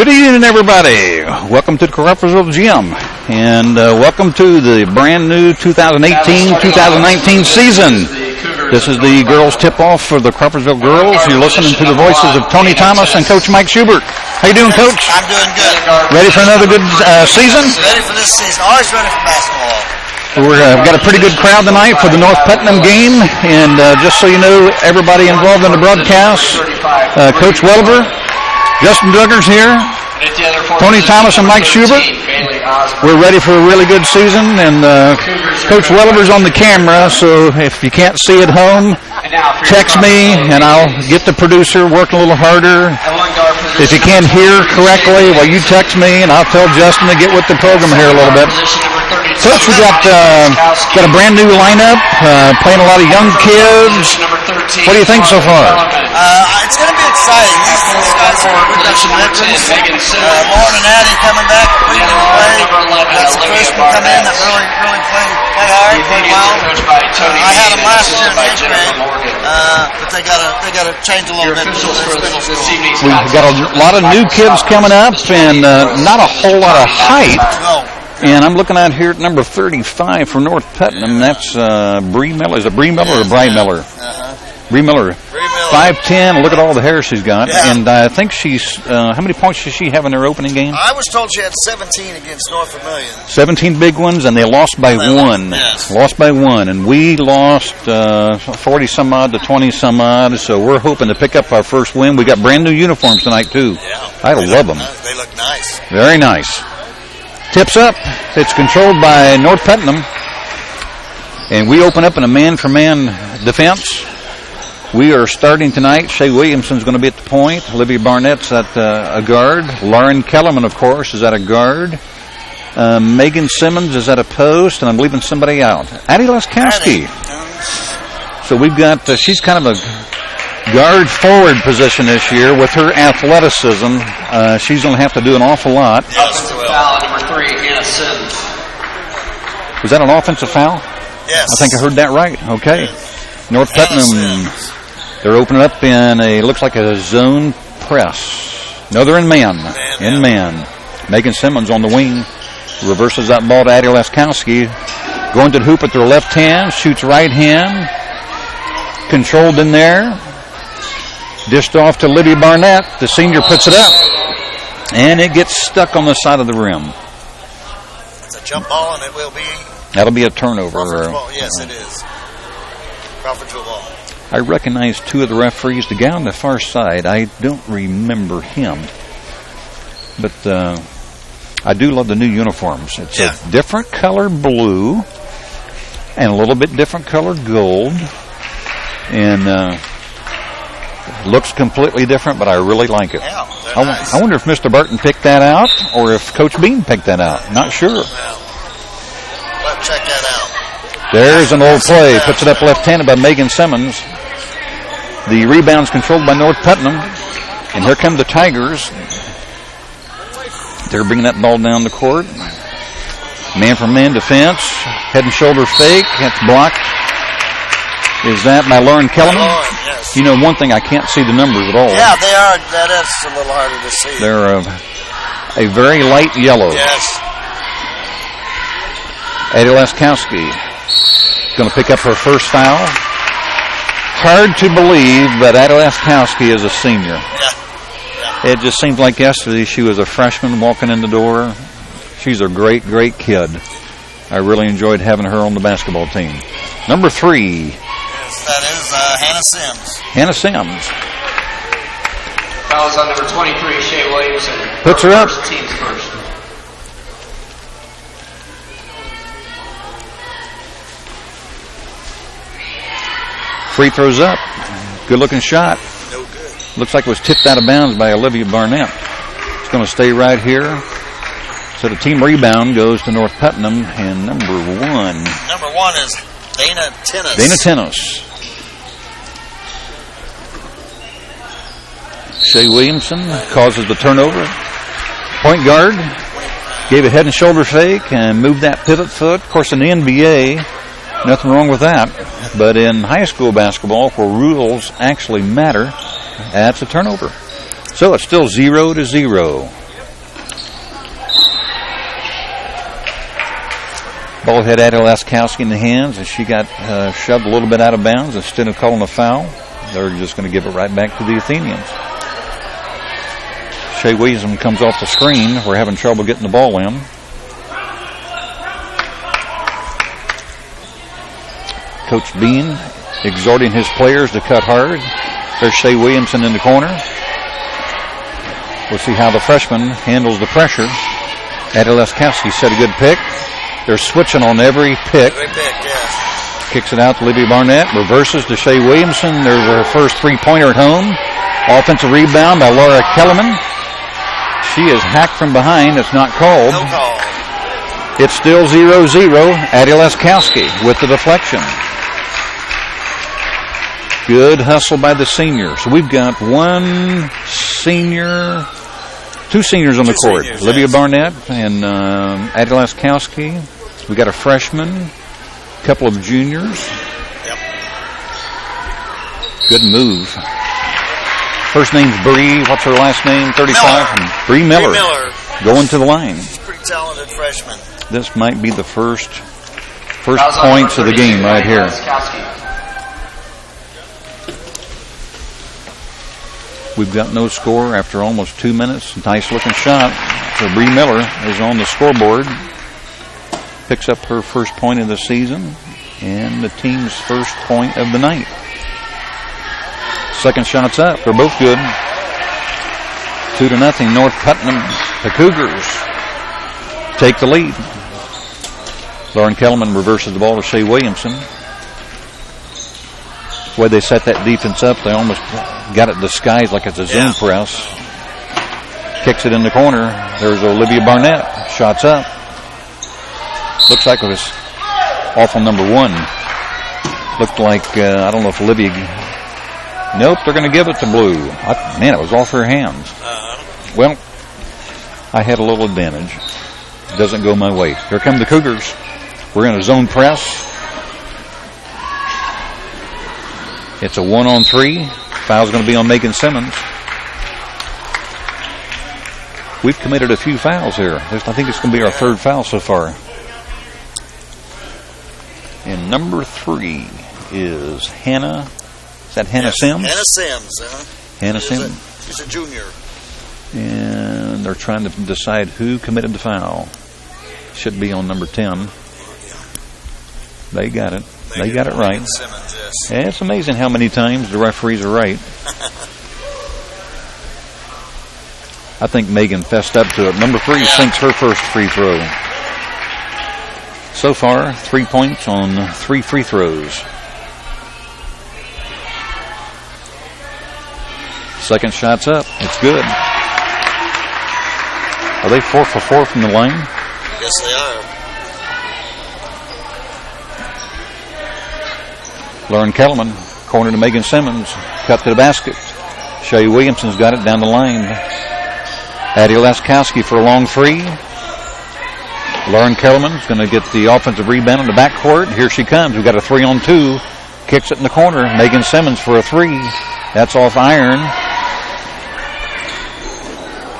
Good evening, everybody. Welcome to the Crawfordsville Gym, and welcome to the brand new 2018-2019 season. This is the girls' tip-off for the Crawfordsville girls. You're listening to the voices of Tony Thomas and Coach Mike Schubert. How you doing, Coach? I'm doing good. Ready for another good season? Ready for this season. Always ready for basketball. We've got a pretty good crowd tonight for the North Putnam game, and just so you know, everybody involved in the broadcast, Coach Welliver, Justin Duggars here, Tony Thomas and Mike Schubert. We're ready for a really good season, and Coach Welliver's on the camera, so if you can't see at home, text me, and I'll get the producer working a little harder. If you can't hear correctly, well, you text me, and I'll tell Justin to get with the program here a little bit. Coach, we got a brand new lineup, playing a lot of young kids. What do you think so far? It's going to be exciting. These guys are production veterans. Lauren and Addie coming back, leading the way. Got some freshmen come in that really play hard, play well. I had them last year in 8th grade, but they got to change a little bit for this middle school. We've got a lot of new kids coming up, and not a whole lot of height. And I'm looking out here at number 35 for North Putnam. That's Bree Miller. Is it Bree Miller or Bri Miller? Bree Miller. 5'10". Look at all the hair she's got. Yeah. And I think she's, how many points does she have in her opening game? I was told she had 17 against North Vermilion. 17 big ones, and they lost by one. Yes. Lost by one. And we lost 40-some-odd to 20-some-odd, so we're hoping to pick up our first win. We got brand new uniforms tonight, too. Yeah. I love them. They look nice. Very nice. Tips up. It's controlled by North Putnam. And we open up in a man-for-man defense. We are starting tonight. Shay Williamson's going to be at the point. Olivia Barnett's at a guard. Lauren Kellerman, of course, is at a guard. Megan Simmons is at a post, and I'm leaving somebody out. Addie Laskowski. So we've got, she's kind of a guard forward position this year with her athleticism. She's going to have to do an awful lot. Offensive foul, number 3, Hannah Sims. Was that an offensive foul? Yes. I think I heard that right. Okay. North Putnam, they're opening up in looks like a zone press. No, they're in man. In man. Megan Simmons on the wing. Reverses that ball to Addie Laskowski. Going to the hoop with their left hand. Shoots right hand. Controlled in there. Dished off to Libby Barnett. The senior puts it up. And it gets stuck on the side of the rim. It's a jump ball, and it will be. That'll be a turnover. Yes, it is. Crawfordsville ball. I recognize two of the referees. The guy on the far side, I don't remember him. But I do love the new uniforms. It's a different color blue and a little bit different color gold. And looks completely different, but I really like it. Yeah, nice. I wonder if Mr. Burton picked that out or if Coach Bean picked that out. Not sure. Let's check that out. There's an old play. Puts it up left-handed by Megan Simmons. The rebound's controlled by North Putnam. And here come the Tigers. They're bringing that ball down the court. Man-for-man defense. Head and shoulder fake. That's blocked. Is that by Lauren Kellerman? Yes. You know, one thing, I can't see the numbers at all. Yeah, they are. That is a little harder to see. They're a very light yellow. Yes. Addie Laskowski going to pick up her first foul. Hard to believe, but Addie Laskowski is a senior. Yeah. It just seems like yesterday she was a freshman walking in the door. She's a great kid. I really enjoyed having her on the basketball team. Number 3. Yes, that is Hannah Sims. Hannah Sims. Fouls on number 23, Shay Williamson. Puts her up. Team's first. Free throws up. Good looking shot. No good. Looks like it was tipped out of bounds by Olivia Barnett. It's going to stay right here. So the team rebound goes to North Putnam, and number 1. Number 1 is Dana Tennis. Dana Tennis. Shay Williamson causes the turnover. Point guard gave a head and shoulder fake and moved that pivot foot. Of course, in the NBA, nothing wrong with that. But in high school basketball, where rules actually matter, that's a turnover. So it's still 0-0. Ball had Addie Laskowski in the hands, and she got shoved a little bit out of bounds. Instead of calling a foul, they're just going to give it right back to the Athenians. Shea Williamson comes off the screen. We're having trouble getting the ball in. Coach Bean exhorting his players to cut hard. There's Shea Williamson in the corner. We'll see how the freshman handles the pressure. Addie Laskowski set a good pick. They're switching on every pick. Every pick, yes. Kicks it out to Libby Barnett. Reverses to Shea Williamson. There's her first three-pointer at home. Offensive rebound by Laura Kellerman. She is hacked from behind. It's not called. No call. It's still 0-0. Addie Laskowski with the deflection. Good hustle by the seniors. So we've got two seniors on the court. Seniors, Olivia yes. Barnett and Addie Laskowski. We got a freshman, a couple of juniors. Yep. Good move. First name's Bree. What's her last name? 35. Bree Miller. Bree Miller. Going to the line. Pretty talented freshman. This might be the first points of the game right here. We've got no score after almost 2 minutes. Nice looking shot. So Bree Miller is on the scoreboard. Picks up her first point of the season and the team's first point of the night. Second shot's up. They're both good. 2-0. North Putnam. The Cougars take the lead. Lauren Kellerman reverses the ball to Shea Williamson. The way they set that defense up, they almost got it disguised like it's a zone press. Kicks it in the corner. There's Olivia Barnett. Shots up. Looks like it was off on number one. Looked like, I don't know if Olivia... Nope, they're going to give it to Blue. Man, it was off her hands. Well, I had a little advantage. It doesn't go my way. Here come the Cougars. We're in a zone press. It's a 1-on-3. Foul's going to be on Megan Simmons. We've committed a few fouls here. I think it's going to be our third foul so far. And number 3 is Hannah. Is that Hannah Sims? Hannah Sims. Hannah Sims. She's a junior. And they're trying to decide who committed the foul. Should be on number 10. They got it. They got it right. Simmons, yes. Yeah, it's amazing how many times the referees are right. I think Megan fessed up to it. Number 3 sinks her first free throw. So far, 3 points on 3 free throws. Second shot's up. It's good. Are they 4 for 4 from the line? Yes, they are. Lauren Kellerman, corner to Megan Simmons, cut to the basket. Shea Williamson's got it down the line. Addie Laskowski for a long three. Lauren Kellerman's going to get the offensive rebound in the backcourt. Here she comes. We've got a 3-on-2. Kicks it in the corner. Megan Simmons for a 3. That's off iron.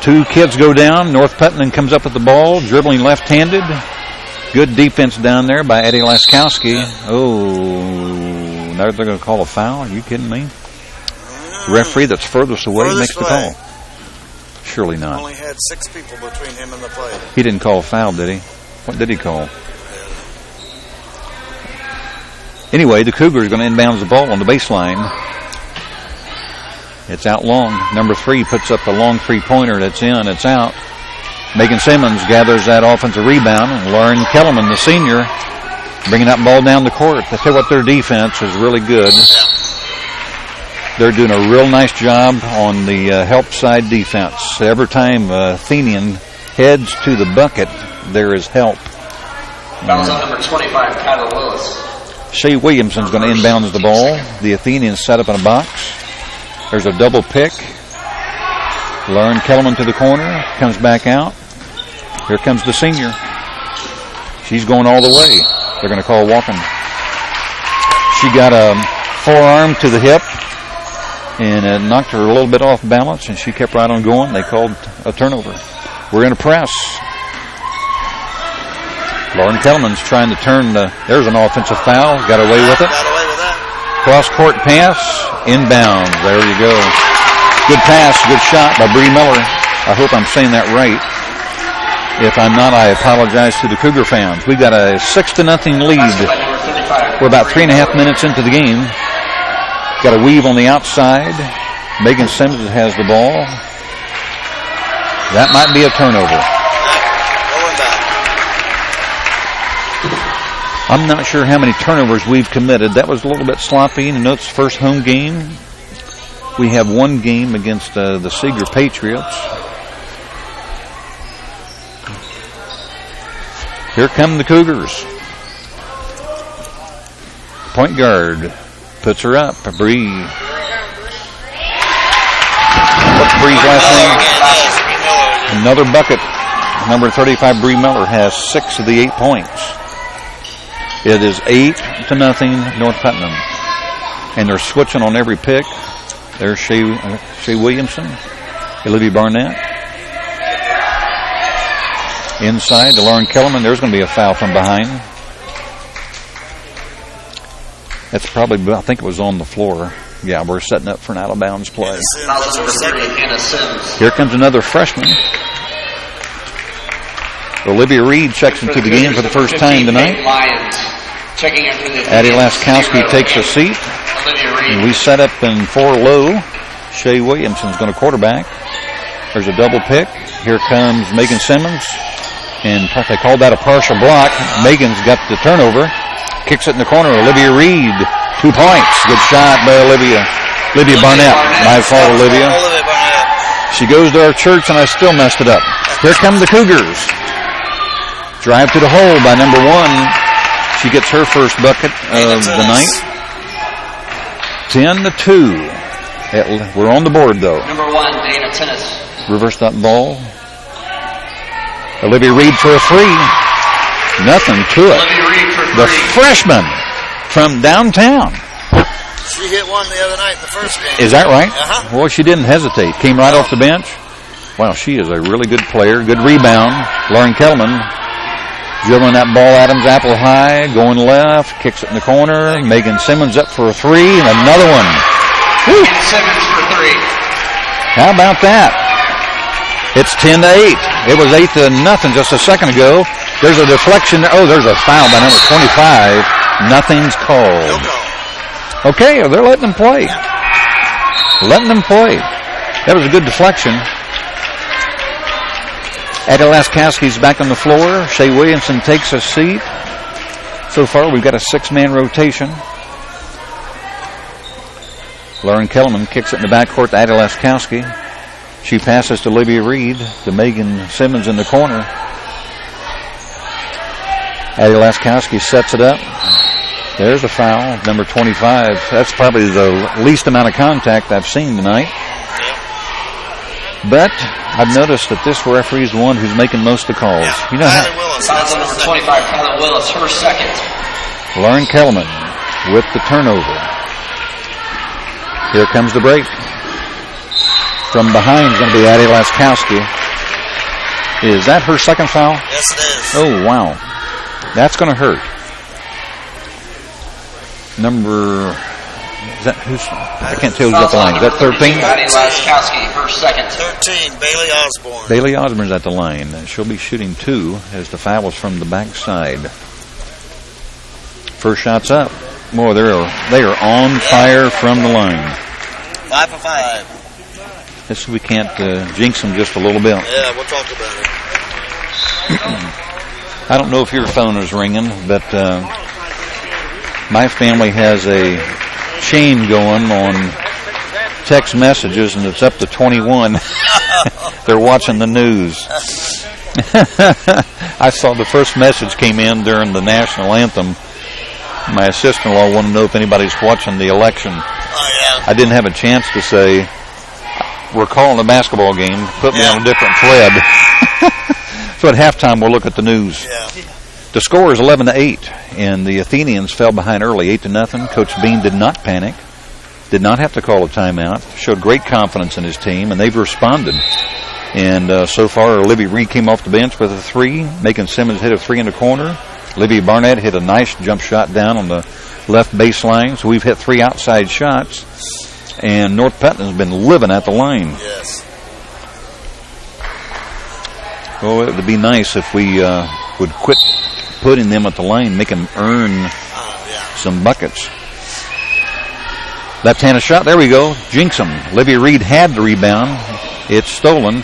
2 kids go down. North Putnam comes up with the ball, dribbling left-handed. Good defense down there by Addie Laskowski. Oh, now they're going to call a foul? Are you kidding me? The referee that's furthest away makes the call. Surely not. Only had 6 people between him and the play. He didn't call a foul, did he? What did he call? Anyway, the Cougars are going to inbound the ball on the baseline. It's out long. Number 3 puts up the long three-pointer. That's in. It's out. Megan Simmons gathers that offensive rebound. And Lauren Kellerman, the senior, bringing that ball down the court. I tell you what, their defense is really good. They're doing a real nice job on the help side defense. Every time Athenian heads to the bucket, there is help. That was on number 25, Kyler Willis. Shea Williamson's going to inbound the ball. The Athenians set up in a box. There's a double pick. Lauren Kellerman to the corner. Comes back out. Here comes the senior. She's going all the way. They're going to call walking. She got a forearm to the hip, and it knocked her a little bit off balance, and she kept right on going. They called a turnover. We're in a press. Lauren Kellerman's trying to turn there's an offensive foul. Got away with it. Got away with that. Cross-court pass. Inbound. There you go. Good pass. Good shot by Bree Miller. I hope I'm saying that right. If I'm not, I apologize to the Cougar fans. We've got a 6-0 lead. We're about 3.5 minutes into the game. Got a weave on the outside. Megan Simmons has the ball. That might be a turnover. I'm not sure how many turnovers we've committed. That was a little bit sloppy. You know, it's the first home game. We have one game against the Seeger Patriots. Here come the Cougars. Point guard puts her up. Bree. What's Bree's last name? Another bucket. Number 35, Bree Miller, has 6 of the 8 points. It is 8-0 North Putnam. And they're switching on every pick. There's Shea Williamson. Olivia Barnett. Inside to Lauren Kellerman. There's going to be a foul from behind. That's probably, I think it was on the floor. Yeah, we're setting up for an out-of-bounds play. Here comes another freshman. Olivia Reed checks into the game for the first time tonight. Addie Laskowski takes a seat. And we set up in 4 low. Shea Williamson's going to quarterback. There's a double pick. Here comes Megan Simmons. And they called that a partial block. Megan's got the turnover. Kicks it in the corner. Olivia Reed, 2 points. Good shot by Olivia Barnett. My fault, Olivia. She goes to our church, and I still messed it up. Here come the Cougars. Drive to the hole by number 1. She gets her first bucket of the night. 10-2. We're on the board, though. Number 1, Dana Tennis. Reverse that ball. Olivia Reed for a 3. Nothing to it. Olivia Reed for 3. The freshman from downtown. She hit one the other night in the first game. Is that right? Uh-huh. Well, she didn't hesitate. Came right off the bench. Wow, she is a really good player. Good rebound. Lauren Kellerman dribbling that ball. Adams apple high. Going left. Kicks it in the corner. Megan Simmons up for a 3. And another one. Woo. Megan Simmons for 3. How about that? It's 10-8. It was 8-0 just a second ago. There's a deflection. Oh, there's a foul by number 25. Nothing's called. No call. Okay, they're letting them play. Letting them play. That was a good deflection. Addie Laskowski's back on the floor. Shea Williamson takes a seat. So far, we've got a 6-man rotation. Lauren Kellerman kicks it in the backcourt to Addie Laskowski. She passes to Olivia Reed, to Megan Simmons in the corner. Addie Laskowski sets it up. There's a foul, number 25. That's probably the least amount of contact I've seen tonight. But I've noticed that this referee is the one who's making most of the calls. Yeah. You know how? Foul number 25, Kyler Willis, her second. Lauren Kellerman with the turnover. Here comes the break. From behind is going to be Addie Laskowski. Is that her second foul? Yes, it is. Oh, wow. That's going to hurt. Number... Is that who's... I can't tell who's at the line. Is that 13? Addie Laskowski, her second. 13, Bailey Osborne. Bailey Osborne's at the line. She'll be shooting 2 as the foul was from the backside. First shot's up. Boy, they are on fire from the line. 5 for 5. This we can't jinx them just a little bit. Yeah, we'll talk about it. I don't know if your phone is ringing, but my family has a chain going on text messages, and it's up to 21. They're watching the news. I saw the first message came in during the national anthem. My sister-in-law wanted to know if anybody's watching the election. Oh, yeah. I didn't have a chance to say, we're calling a basketball game, put me on a different thread. So at halftime, we'll look at the news. Yeah. The score is 11-8, and the Athenians fell behind early, 8-0. Coach Bean did not panic, did not have to call a timeout, showed great confidence in his team, and they've responded. And so far, Olivia Reed came off the bench with a 3. Megan Simmons hit a 3 in the corner. Olivia Barnett hit a nice jump shot down on the left baseline. So we've hit 3 outside shots. And North Putnam's been living at the line. Yes. Well, it would be nice if we would quit putting them at the line, make them earn some buckets. Left-handed shot. There we go. Jinx them. Olivia Reed had the rebound. It's stolen.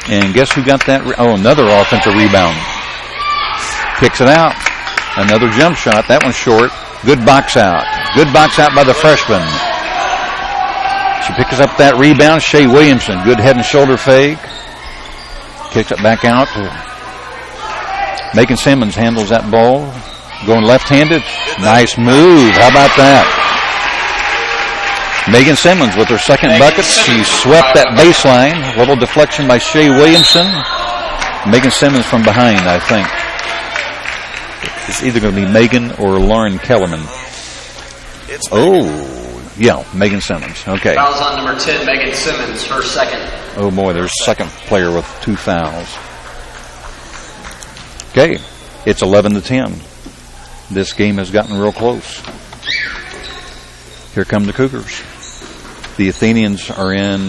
And guess who got that? Another offensive rebound. Kicks it out. Another jump shot. That one's short. Good box out. Good box out by the freshman. She picks up that rebound. Shea Williamson. Good head and shoulder fake. Kicks it back out. Megan Simmons handles that ball. Going left-handed. Nice move. How about that? Megan Simmons with her second bucket. She swept that baseline. A little deflection by Shea Williamson. Megan Simmons from behind, I think. It's either going to be Megan or Lauren Kellerman. Yeah, Megan Simmons. Okay. Fouls on number 10, Megan Simmons, her second. Oh, boy, there's a second player with 2 fouls. Okay, it's 11-10. This game has gotten real close. Here come the Cougars. The Athenians are in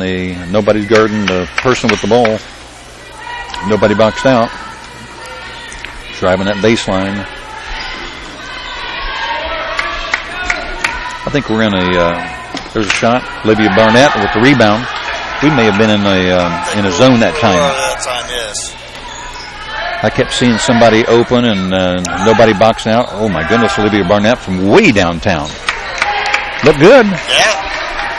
nobody's guarding the person with the ball. Nobody boxed out. Driving that baseline. I think we're in there's a shot. Olivia Barnett with the rebound. We may have been in a zone that time. Yes. I kept seeing somebody open and nobody boxing out. Oh my goodness, Olivia Barnett from way downtown. Look good. Yeah.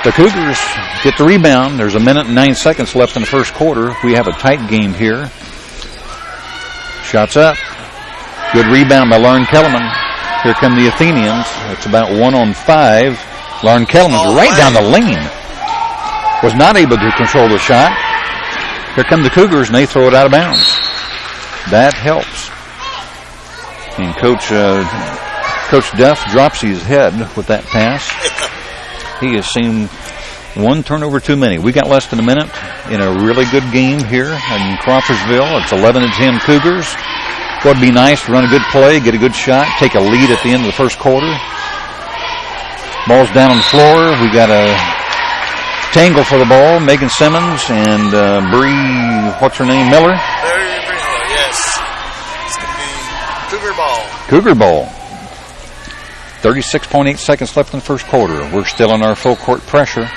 The Cougars get the rebound. There's 1 minute and 9 seconds left in the first quarter. We have a tight game here. Shots up. Good rebound by Lauren Kellerman. Here come the Athenians. It's about 1-on-5. Lauren Kellerman's right down the lane. Was not able to control the shot. Here come the Cougars, and they throw it out of bounds. That helps. And Coach Duff drops his head with that pass. He has seen 1 turnover too many. We got less than a minute in a really good game here in Crawfordsville. It's 11-10 Cougars. It would be nice to run a good play, get a good shot, take a lead at the end of the first quarter. Ball's down on the floor. We got a tangle for the ball. Megan Simmons and Bree, what's her name, Miller? Yes. It's going to be Cougar ball. Cougar ball. 36.8 seconds left in the first quarter. We're still in our full court pressure.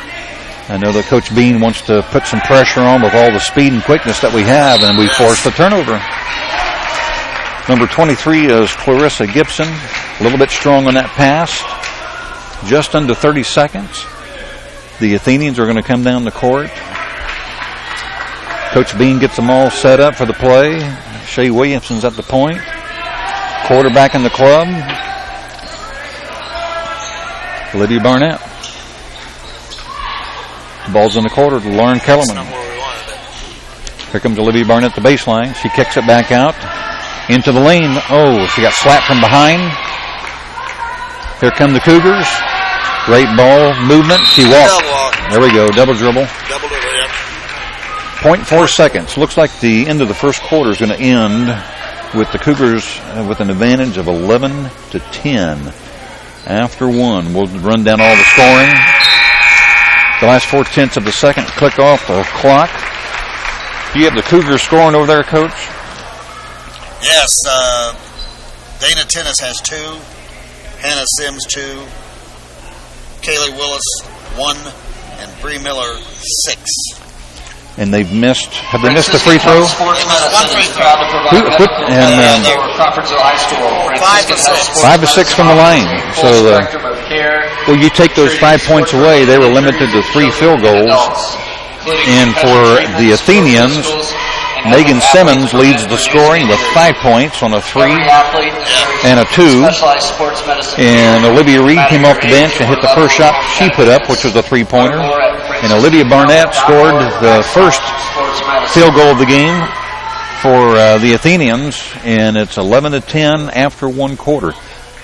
I know that Coach Bean wants to put some pressure on with all the speed and quickness that we have, and we forced the turnover. Number 23 is Clarissa Gibson. A little bit strong on that pass. Just under 30 seconds. The Athenians are going to come down the court. Coach Bean gets them all set up for the play. Shea Williamson's at the point. Quarterback in the club. Olivia Barnett. The ball's in the quarter to Lauren Kellerman. Here comes Olivia Barnett, the baseline. She kicks it back out into the lane. Oh, she got slapped from behind. Here come the Cougars. Great ball movement. She walked. There we go. Double dribble. 0.4 seconds. Looks like the end of the first quarter is going to end with the Cougars with an advantage of 11-10. After 1, we'll run down all the scoring. The last 4/10 of the second, click off the clock. Do you have the Cougars scoring over there, Coach? Yes. Dana Tennis has 2. Hannah Sims 2. Kaylee Willis 1. And Bree Miller 6. And they've missed. Have they missed a free throw? One free throw. And 5 of 6 from the line. So, well, you take those 5 points away, they were limited to 3 field goals. And for the Athenians, Megan Simmons leads the scoring with 5 points on a 3 and a 2. And Olivia Reed came off the bench and hit the first shot she put up, which was a 3-pointer. And Olivia Barnett scored the first field goal of the game for the Athenians, and it's 11-10 after 1 quarter.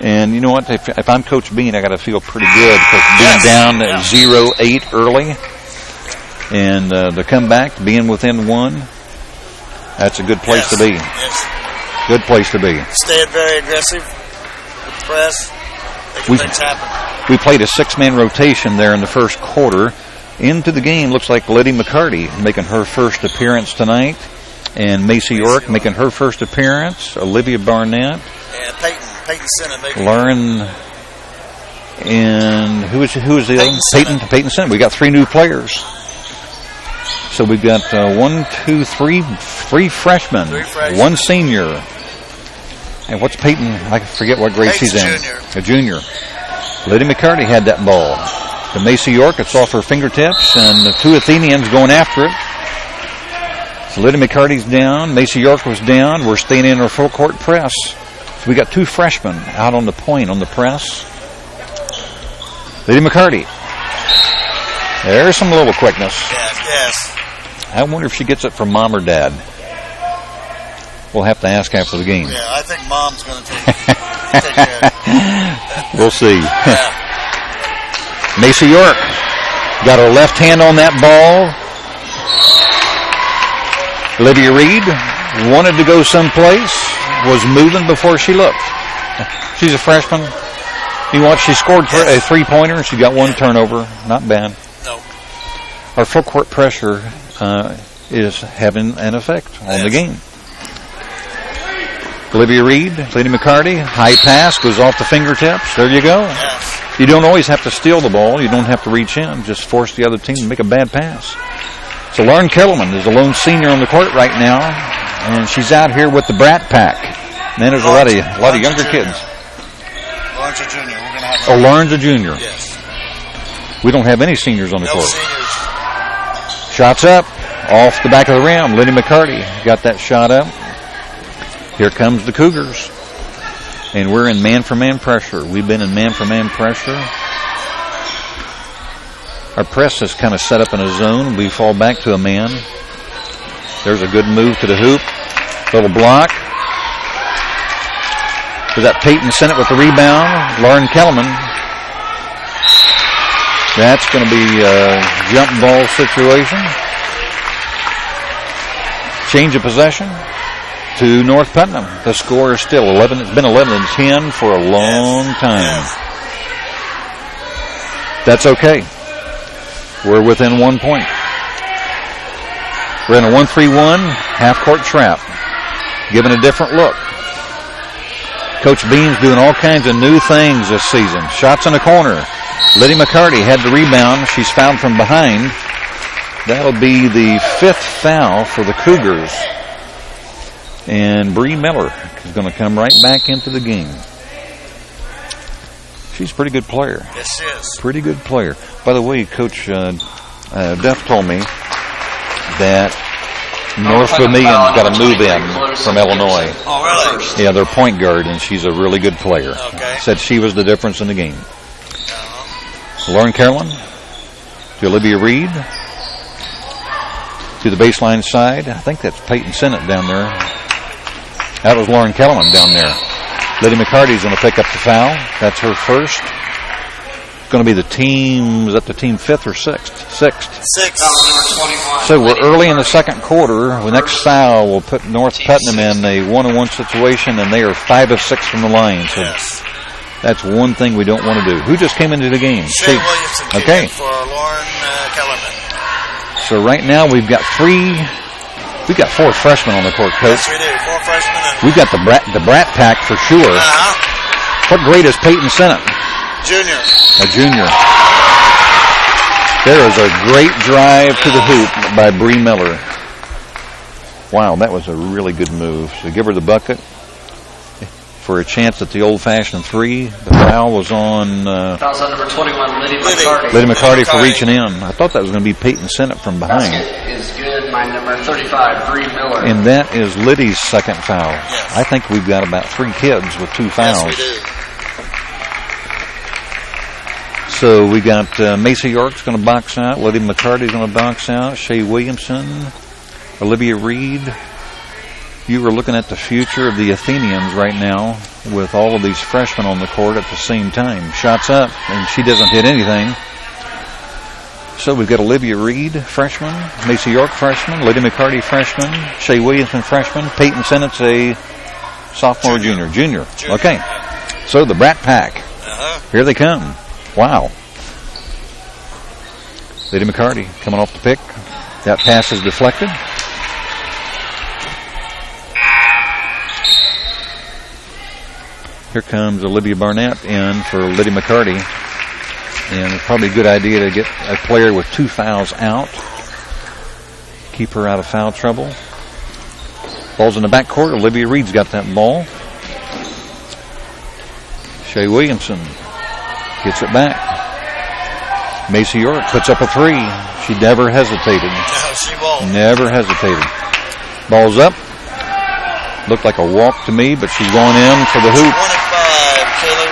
And you know what? If I'm Coach Bean, I got to feel pretty good because being down at 0-8 early. And to come back, being within one, that's a good place to be. Yes. Good place to be. Stayed very aggressive with the press. Things happen. We played a 6-man rotation there in the first quarter. Into the game, looks like Liddy McCarty making her first appearance tonight. And Macy York making her first appearance. Olivia Barnett. And Peyton Sennett making Lauren. And who is the other one? Peyton Sennett. We got 3 new players. So we've got 3 freshmen. 1 senior. And what's Peyton? I forget what grade she's in. A junior. Liddy McCarty had that ball. To Macy York, it's off her fingertips, and the 2 Athenians going after it. So Liddy McCarty's down. Macy York was down. We're staying in our full court press. So we got 2 freshmen out on the point on the press. Liddy McCarty. There's some little quickness. Yes. I wonder if she gets it from mom or dad. We'll have to ask after the game. Yeah, I think mom's going to take care of it. We'll see. Yeah. Macy York got her left hand on that ball. Olivia Reed wanted to go someplace, was moving before she looked. She's a freshman. You watch, she scored a 3-pointer, and she got 1 turnover. Not bad. No. Our full court pressure is having an effect on the game. Olivia Reed, Lady McCarty, high pass, goes off the fingertips. There you go. Yes. You don't always have to steal the ball. You don't have to reach in. Just force the other team to make a bad pass. So Lauren Kellerman is the lone senior on the court right now, and she's out here with the Brat Pack. Man, there's a lot of younger kids. Lauren's a junior. We're going to have Lauren's a junior. Yes. We don't have any seniors on the court. Seniors. Shots up, off the back of the rim. Lady McCarty got that shot up. Here comes the Cougars. And we're in man-for-man pressure. We've been in man-for-man pressure. Our press is kind of set up in a zone. We fall back to a man. There's a good move to the hoop. Little block. Is that Peyton Sennett with the rebound? Lauren Kellerman. That's going to be a jump ball situation. Change of possession to North Putnam. The score is still 11. It's been 11-10 for a long time. That's okay. We're within 1 point. We're in a 1-3-1 half-court trap. Given a different look. Coach Bean's doing all kinds of new things this season. Shots in the corner. Liddy McCarty had the rebound. She's fouled from behind. That'll be the 5th foul for the Cougars. And Bree Miller is going to come right back into the game. She's a pretty good player. Yes, she is. Pretty good player. By the way, Coach Duff told me that North Vermillion got a move in from Illinois. Oh, really? Yeah, their point guard, and she's a really good player. Okay. Said she was the difference in the game. Lauren Carolyn to Olivia Reed to the baseline side. I think that's Peyton Sennett down there. That was Lauren Kellerman down there. Liddy McCarty's going to pick up the foul. That's her first. Going to be the team, is that the team 5th or 6th? 6th. 6. So we're early in the second quarter. The next foul will put North Putnam in a 1-on-1 situation, and they are 5 of 6 from the line. So that's one thing we don't want to do. Who just came into the game? Shay Williamson came in for Lauren Kellerman. So right now we've got 4 freshmen on the court, Coach. Yes, we do. 4 freshmen. We've got the Brat Pack for sure. What grade is Peyton Sennett? Junior. A junior. There is a great drive to the hoop by Bree Miller. Wow, that was a really good move. So give her the bucket for a chance at the old-fashioned 3. The foul was on Foul's on number 21, Liddy McCarty. Liddy McCarty for reaching in. I thought that was going to be Peyton Sennett from behind. Basket is good by number 35, Bree Miller. And that is Liddy's second foul. Yes. I think we've got about 3 kids with 2 fouls. Yes, we do. So we got Macy York's going to box out. Liddy McCarty's going to box out. Shay Williamson. Olivia Reed. You were looking at the future of the Athenians right now with all of these freshmen on the court at the same time. Shots up, and she doesn't hit anything. So we've got Olivia Reed, freshman, Macy York, freshman, Lydia McCarty, freshman, Shay Williamson, freshman, Peyton Sennett's a sophomore, junior. Okay. So the Brat Pack. Here they come. Wow. Lydia McCarty coming off the pick. That pass is deflected. Here comes Olivia Barnett in for Lydia McCarty. And it's probably a good idea to get a player with 2 fouls out. Keep her out of foul trouble. Ball's in the backcourt. Olivia Reed's got that ball. Shay Williamson gets it back. Macy York puts up a 3. She never hesitated. No, she won't. Never hesitated. Ball's up. Looked like a walk to me, but she's going in for the hoop. 25, Kayla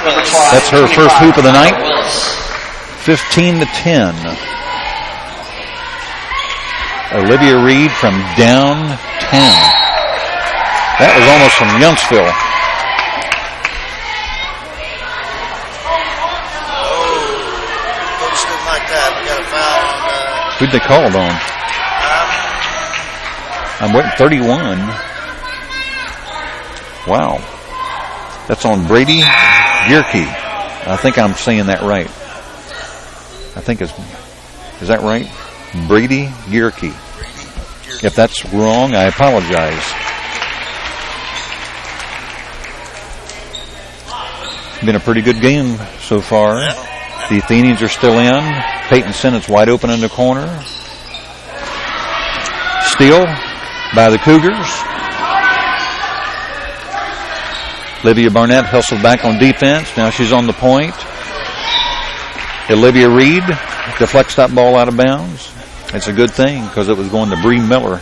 Willis. That's her first hoop of the night. 15-10. Olivia Reed from down 10. That was almost from Youngsville. Coach didn't like that. We got a foul on Who'd they call it on? I'm waiting. 31. Wow. That's on Brady Gierke. I think I'm saying that right. I think is that right? Brady Gierke. If that's wrong, I apologize. Been a pretty good game so far. The Athenians are still in. Peyton Sennett's wide open in the corner. Steal by the Cougars. Olivia Barnett hustled back on defense. Now she's on the point. Olivia Reed deflects that ball out of bounds. It's a good thing because it was going to Bree Miller.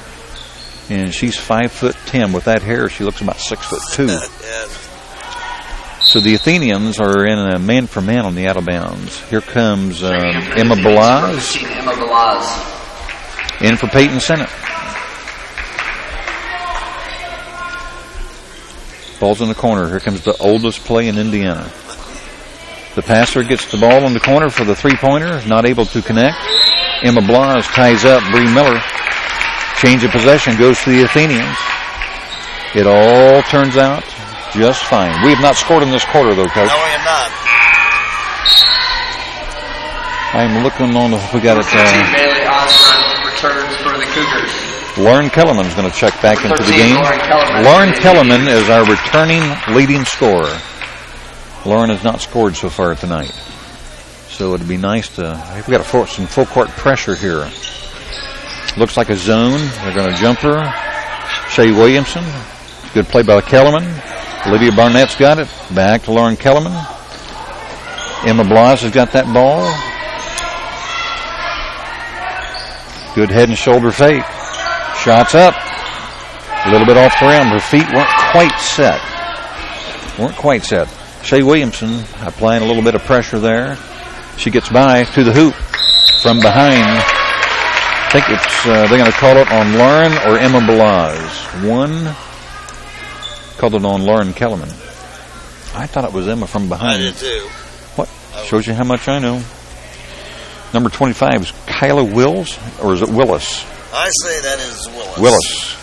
And she's 5'10". With that hair, she looks about 6'2". So the Athenians are in a man-for-man on the out of bounds. Here comes Emma Balaz. In for Peyton Sennett. Ball's in the corner. Here comes the oldest play in Indiana. The passer gets the ball in the corner for the three-pointer. Not able to connect. Emma Blas ties up Bree Miller. Change of possession goes to the Athenians. It all turns out just fine. We have not scored in this quarter, though, Coach. No, we have not. I'm looking on if we got it. Bailey Osborne returns for the Cougars. Lauren Kellerman is going to check back into the game. Lauren Kellerman is our returning leading scorer. Lauren has not scored so far tonight. So it'd be nice to... We've got some full court pressure here. Looks like a zone. They're going to jump her. Shay Williamson. Good play by Kellerman. Olivia Barnett's got it. Back to Lauren Kellerman. Emma Blas has got that ball. Good head and shoulder fake. Shots up. A little bit off the rim. Her feet weren't quite set. Shay Williamson applying a little bit of pressure there. She gets by to the hoop from behind. I think it's they're going to call it on Lauren or Emma Balaz. One called it on Lauren Kellerman. I thought it was Emma from behind. I did too. What? Shows you how much I know. Number 25 is Kyla Wills, or is it Willis? I say that is Willis. Willis.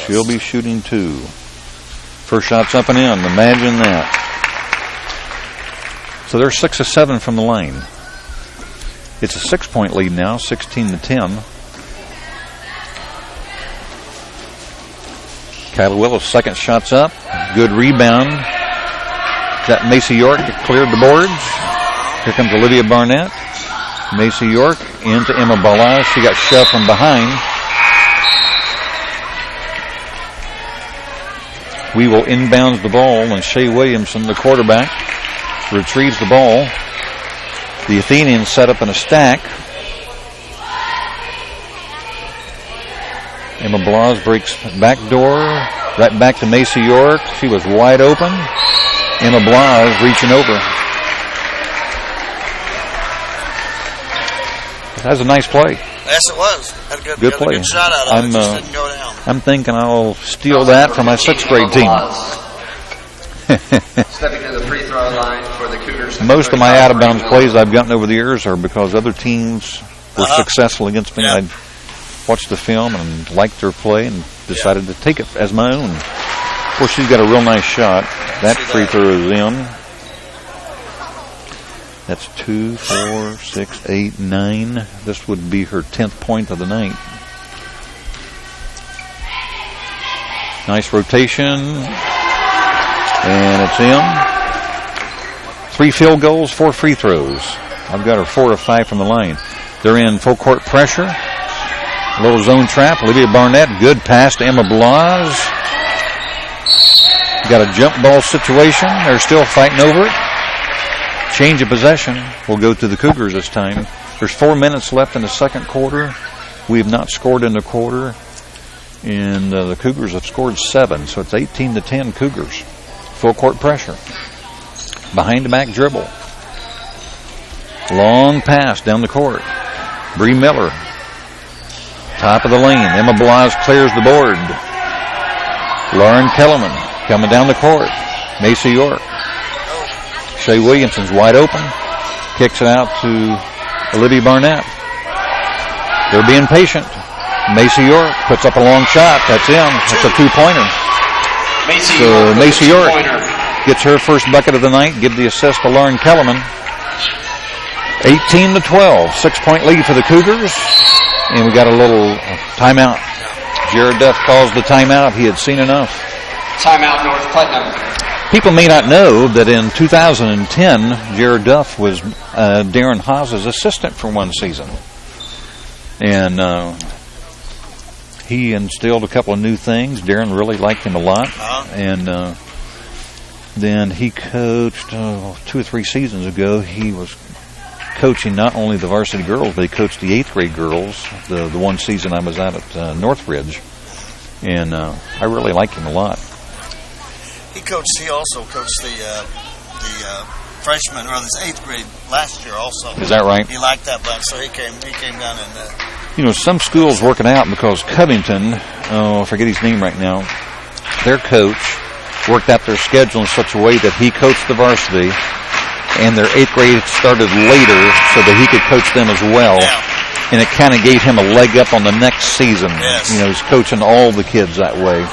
She'll be shooting 2. First shot's up and in. Imagine that. So they're 6 of 7 from the line. It's a 6-point lead now, 16-10. Kyla Willis, second shot's up. Good rebound. That Macy York cleared the boards. Here comes Olivia Barnett. Macy York into Emma Balaz. She got shoved from behind. We will inbound the ball, and Shay Williamson, the quarterback, retrieves the ball. The Athenians set up in a stack. Emma Blas breaks back door, right back to Macy York. She was wide open. Emma Blas reaching over. That was a nice play. Yes, it was. Had a good play. A good shot out of it. Just didn't go down. I'm thinking I'll steal that from my 6th grade team. Stepping to the free throw line for the Cougars. Most of my out-of-bounds plays I've gotten over the years are because other teams were successful against me. I watched the film and liked their play and decided to take it as my own. Of course, she's got a real nice shot. That free throw is in. That's 2, 4, 6, 8, 9. This would be her 10th point of the night. Nice rotation. And it's in. 3 field goals, 4 free throws. I've got her 4 of 5 from the line. They're in full court pressure. A little zone trap. Olivia Barnett. Good pass to Emma Blas. Got a jump ball situation. They're still fighting over it. Change of possession will go to the Cougars this time. There's 4 minutes left in the second quarter. We have not scored in the quarter. And the Cougars have scored 7. So it's 18-10 Cougars. Full court pressure. Behind the back dribble. Long pass down the court. Bree Miller. Top of the lane. Emma Blas clears the board. Lauren Kellerman coming down the court. Macy York. Shea Williamson's wide open. Kicks it out to Olivia Barnett. They're being patient. Macy York puts up a long shot. That's in. That's a 2-pointer. So Macy York gets her first bucket of the night. Give the assist to Lauren Kellerman. 18-12. 6-point lead for the Cougars. And we got a little timeout. Jared Duff calls the timeout. He had seen enough. Timeout, North Putnam. People may not know that in 2010, Jared Duff was Darren Haas's assistant for one season. And he instilled a couple of new things. Darren really liked him a lot. And then he coached 2 or 3 seasons ago. He was coaching not only the varsity girls, but he coached the 8th grade girls the one season I was out at Northridge. And I really liked him a lot. He also coached the freshman or this 8th grade last year also. Is that right? He liked that bunch, so he came down and you know, some schools working out because Covington, I forget his name right now, their coach worked out their schedule in such a way that he coached the varsity and their 8th grade started later so that he could coach them as well. Yeah. And it kind of gave him a leg up on the next season. Yes. You know, he's coaching all the kids that way.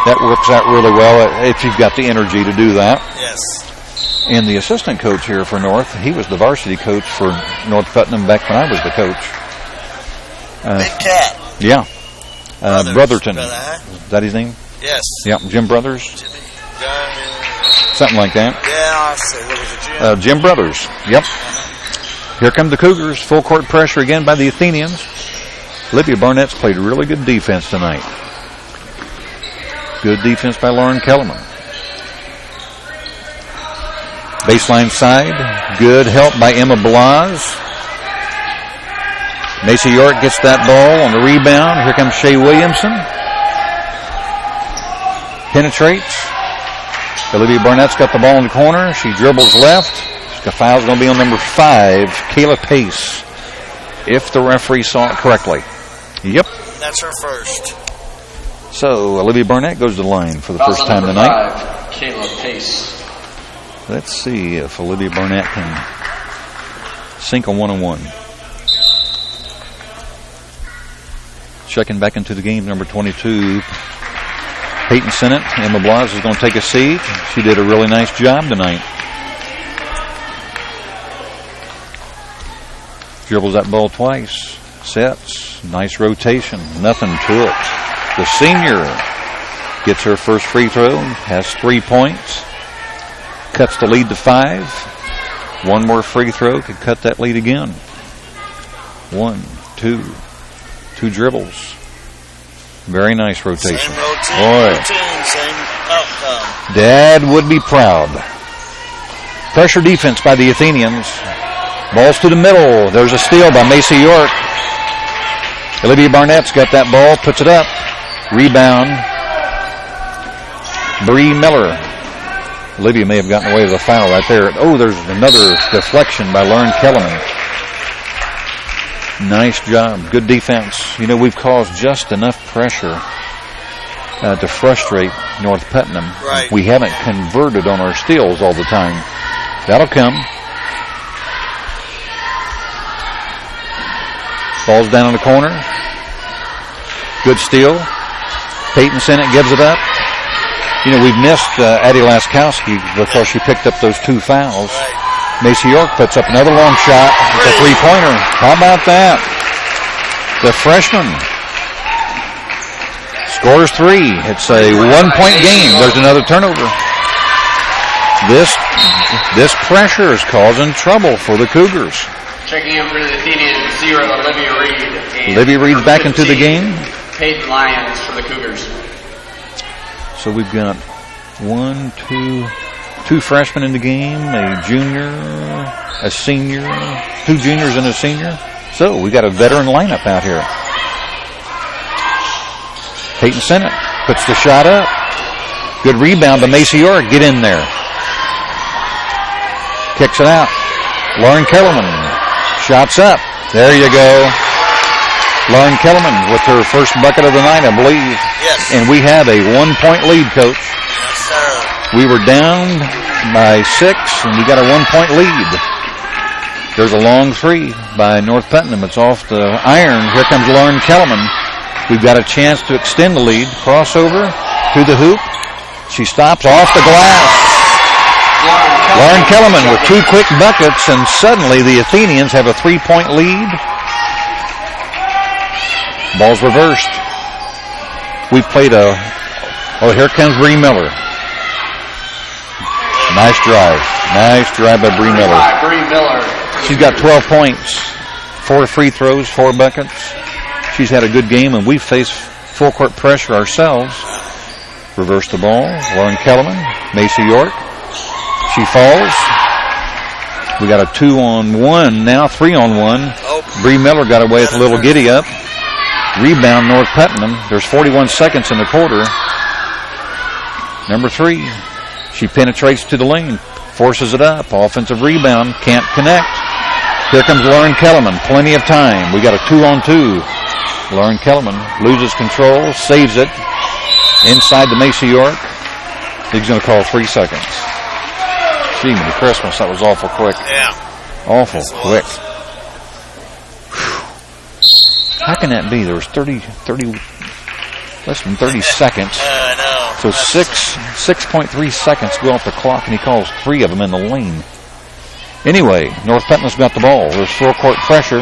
That works out really well if you've got the energy to do that. Yes. And the assistant coach here for North, he was the varsity coach for North Putnam back when I was the coach. Big Cat. Yeah. Brotherton. Huh? Is that his name? Yes. Yeah, Jim Brothers. Jimmy. Something like that. Yeah, I see. There was a Jim. Jim Brothers. Yep. Here come the Cougars. Full court pressure again by the Athenians. Olivia Barnett's played really good defense tonight. Good defense by Lauren Kellerman. Baseline side. Good help by Emma Blas. Macy York gets that ball on the rebound. Here comes Shea Williamson. Penetrates. Olivia Barnett's got the ball in the corner. She dribbles left. The foul's going to be on number 5, Kayla Pace, if the referee saw it correctly. Yep. That's her first. So Olivia Barnett goes to the line for the first time tonight. 5, Kayla Pace. Let's see if Olivia Barnett can sink a 1-on-1. Checking back into the game, number 22, Peyton Sennett. Emma Blas is going to take a seat. She did a really nice job tonight. Dribbles that ball twice. Sets. Nice rotation. Nothing to it. The senior gets her first free throw. Has 3 points. Cuts the lead to 5. One more free throw could cut that lead again. 1, 2. 2 dribbles. Very nice rotation. Same routine. Boy. Same outcome. Dad would be proud. Pressure defense by the Athenians. Balls to the middle. There's a steal by Macy York. Olivia Barnett's got that ball. Puts it up. Rebound. Bree Miller. Olivia may have gotten away with a foul right there. Oh, there's another deflection by Lauren Kellerman. Nice job. Good defense. You know, we've caused just enough pressure to frustrate North Putnam. Right. We haven't converted on our steals all the time. That'll come. Ball's down in the corner. Good steal. Peyton Sennett gives it up. You know, we've missed Addie Laskowski because she picked up those 2 fouls. Right. Macy York puts up another long shot. It's a 3-pointer. How about that? The freshman scores 3. It's a 1-point game. There's another turnover. This pressure is causing trouble for the Cougars. Checking in for the Athenians, 0, Olivia Reed. Olivia Reed's back into the game. Peyton Lyons for the Cougars. So we've got 2 freshmen in the game, a junior, a senior, 2 juniors and a senior. So we got a veteran lineup out here. Peyton Sennett puts the shot up. Good rebound to Macy York. Get in there. Kicks it out. Lauren Kellerman. Shots up. There you go. Lauren Kellerman with her first bucket of the night, I believe. Yes. And we have a 1-point lead, Coach. Yes, sir. We were down by 6, and we got a 1-point lead. There's a long 3 by North Putnam. It's off the iron. Here comes Lauren Kellerman. We've got a chance to extend the lead. Crossover to the hoop. She stops off the glass. Lauren Kellerman with 2 quick buckets, and suddenly the Athenians have a 3-point lead. Ball's reversed. We've played here comes Bree Miller. Nice drive. Nice drive by Bree Miller. She's got 12 points, 4 free throws, 4 buckets. She's had a good game, and we face full court pressure ourselves. Reverse the ball. Lauren Kellerman, Macy York. She falls. We got a 2-on-1 now, 3-on-1. Bree Miller got away with a little giddy up. Rebound North Putnam. There's 41 seconds in the quarter. Number 3. She penetrates to the lane. Forces it up. Offensive rebound. Can't connect. Here comes Lauren Kellerman. Plenty of time. We got a 2-on-2. Lauren Kellerman loses control. Saves it. Inside to Macy York. He's going to call 3 seconds. Gee, Merry Christmas. That was awful quick. Yeah. Awful quick. How can that be? There was less than 30 seconds. I know. So 6.3 seconds go off the clock, and he calls 3 of them in the lane. Anyway, North Putnam's got the ball. There's full court pressure.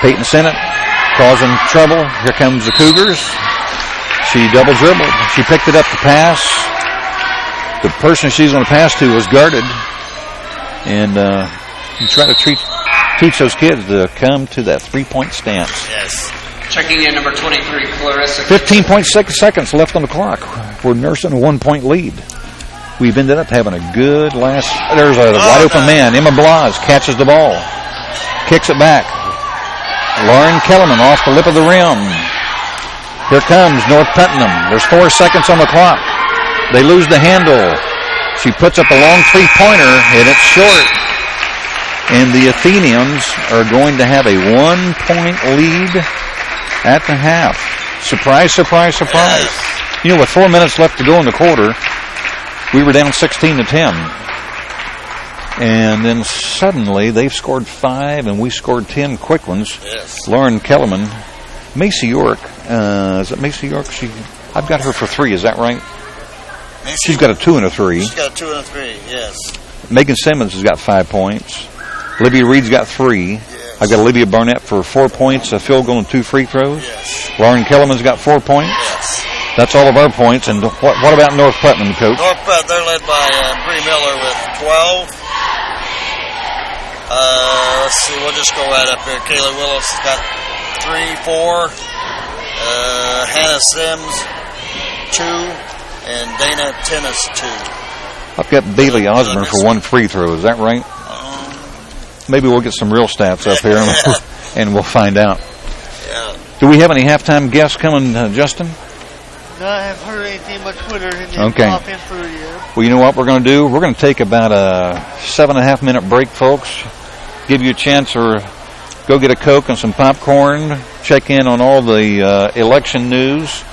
Peyton Sennett causing trouble. Here comes the Cougars. She double dribbled. She picked it up to pass. The person she's going to pass to was guarded. And you try to teach those kids to come to that 3-point stance. Yes. Checking in number 23, Clarissa. 15.6 seconds left on the clock. We're nursing a 1-point lead. We've ended up having a good last. There's a wide open man. Emma Blas catches the ball. Kicks it back. Lauren Kellerman off the lip of the rim. Here comes North Putnam. There's 4 seconds on the clock. They lose the handle. She puts up a long 3-pointer, and it's short. And the Athenians are going to have a 1-point lead at the half. Surprise, surprise, surprise. You know, with 4 minutes left to go in the quarter, we were down 16-10. And then suddenly they've scored 5, and we scored 10 quick ones. Yes. Lauren Kellerman. Macy York. Is it Macy York? I've got her for 3. Is that right? She's got a 2 and a 3. She's got a 2 and a 3, yes. Megan Simmons has got 5 points. Olivia Reed's got 3. Yes. I've got Olivia Barnett for 4 points, a field goal and 2 free throws. Yes. Lauren Kellerman's got 4 points. Yes. That's all of our points. And what about North Putnam, Coach? North Putnam, they're led by Bree Miller with 12. Let's see, we'll just go right up here. Kayla Willis has got 3, 4. Hannah Sims, 2. And Dana Tennis, 2. I've got Bailey Osborne for 1 free throw. Is that right? Maybe we'll get some real stats up here, and we'll find out. Yeah. Do we have any halftime guests coming, Justin? No, I haven't heard anything about Twitter. Okay. Well, you know what we're going to do? We're going to take about a 7.5-minute break, folks. Give you a chance or go get a Coke and some popcorn, check in on all the election news,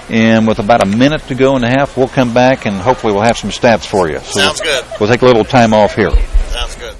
and with about a minute to go and a half, we'll come back and hopefully we'll have some stats for you. So Sounds good. We'll take a little time off here. Sounds good.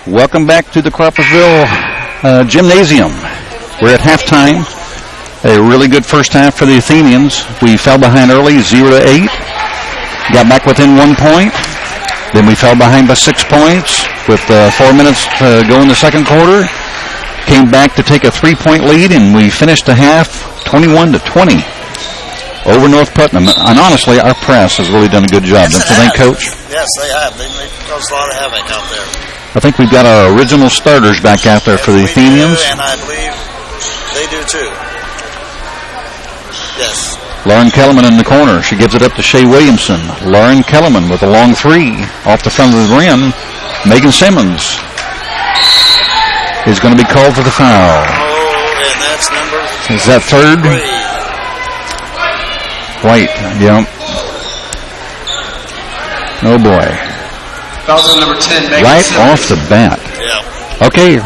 Welcome back to the Crawfordsville Gymnasium. We're at halftime. A really good first half for the Athenians. We fell behind early, 0-8. Got back within 1 point. Then we fell behind by 6 points with 4 minutes to go in the second quarter. Came back to take a 3-point lead, and we finished the half 21-20 over North Putnam. And honestly, our press has really done a good job. Don't you think, Coach? Yes, they have. They caused a lot of havoc out there. I think we've got our original starters back out there for the Athenians. And I believe they do too. Yes. Lauren Kellerman in the corner. She gives it up to Shea Williamson. Lauren Kellerman with a long three off the front of the rim. Megan Simmons is going to be called for the foul. Oh, and that's number Is that third? 3. White, yeah. Oh, boy. Fouls on number 10, Megan Right Simmons. off the bat. Yeah. Okay,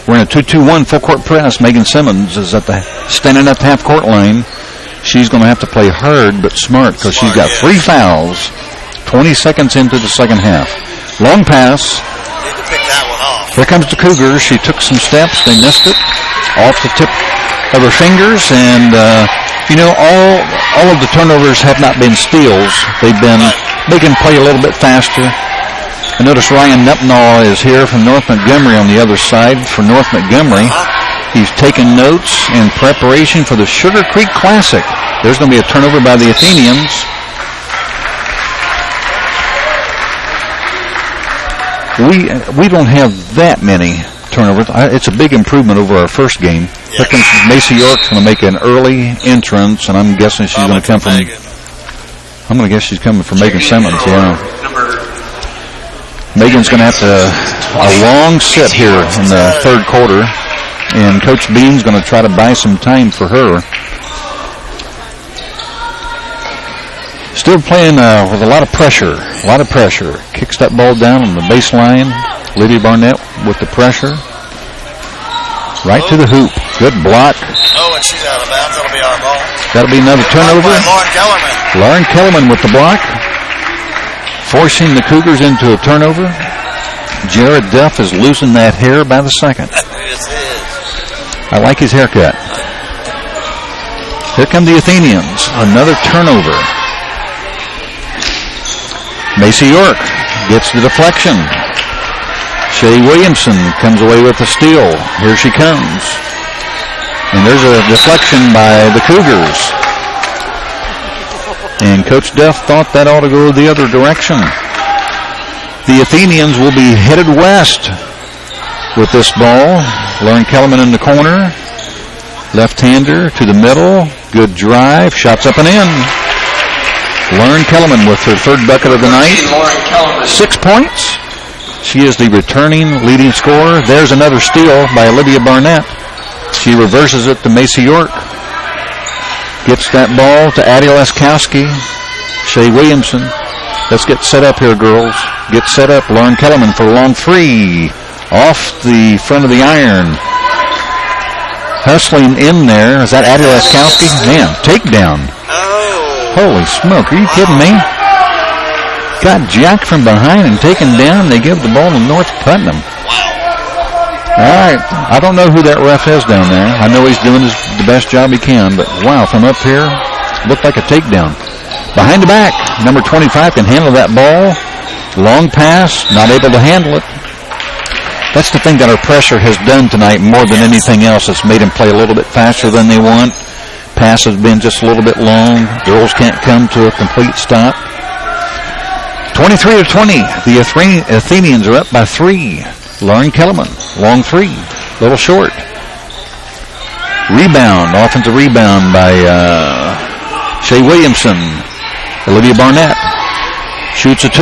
we're in a 2-2-1 full court press. Megan Simmons is standing at the half court line. She's going to have to play hard but smart because she's got 3 fouls 20 seconds into the second half. Long pass. Need to pick that one off. Here comes the Cougars. She took some steps. They missed it. Off the tip of her fingers. And, all of the turnovers have not been steals. They've been making play a little bit faster. I notice Ryan Nepnaw is here from North Montgomery on the other side for North Montgomery. He's taking notes in preparation for the Sugar Creek Classic. There's going to be a turnover by the Athenians. We don't have that many turnovers. It's a big improvement over our first game. Here comes Macy York, going to make an early entrance, and I'm guessing she's going to come from. I'm going to guess she's coming from Megan Simmons. Yeah. Megan's going to have a long sit here in the third quarter, and Coach Bean's going to try to buy some time for her. Still playing with a lot of pressure. Kicks that ball down on the baseline. Lydia Barnett with the pressure. Right to the hoop. Good block. Oh, and she's out of bounds. That'll be our ball. That'll be another turnover. Lauren Kellerman. Lauren Kellerman with the block. Forcing the Cougars into a turnover. Jared Duff is losing that hair by the second. Yes, it is. I like his haircut. Here come the Athenians. Another turnover. Macy York gets the deflection. Shea Williamson comes away with a steal. Here she comes. And there's a deflection by the Cougars. And Coach Duff thought that ought to go the other direction. The Athenians will be headed west with this ball. Lauren Kellerman in the corner. Left-hander to the middle. Good drive. Shots up and in. Lauren Kellerman with her third bucket of the night. 6 points. She is the returning leading scorer. There's another steal by Olivia Barnett. She reverses it to Macy York. Gets that ball to Addie Laskowski. Shea Williamson. Let's get set up here, girls. Get set up. Lauren Kellerman for a long three. Off the front of the iron. Hustling in there. Is that Addie Laskowski? Man, takedown. Holy smoke. Are you kidding me? Got jacked from behind and taken down. They give the ball to North Putnam. All right. I don't know who that ref is down there. I know he's doing the best job he can, but wow, from up here, looked like a takedown. Behind the back, number 25 can handle that ball. Long pass, not able to handle it. That's the thing that our pressure has done tonight more than anything else. It's made them play a little bit faster than they want. Pass has been just a little bit long. Girls can't come to a complete stop. 23-20. The Athenians are up by 3. Lauren Kellerman, long three, little short. Rebound, offensive rebound by Shea Williamson. Olivia Barnett shoots a 2.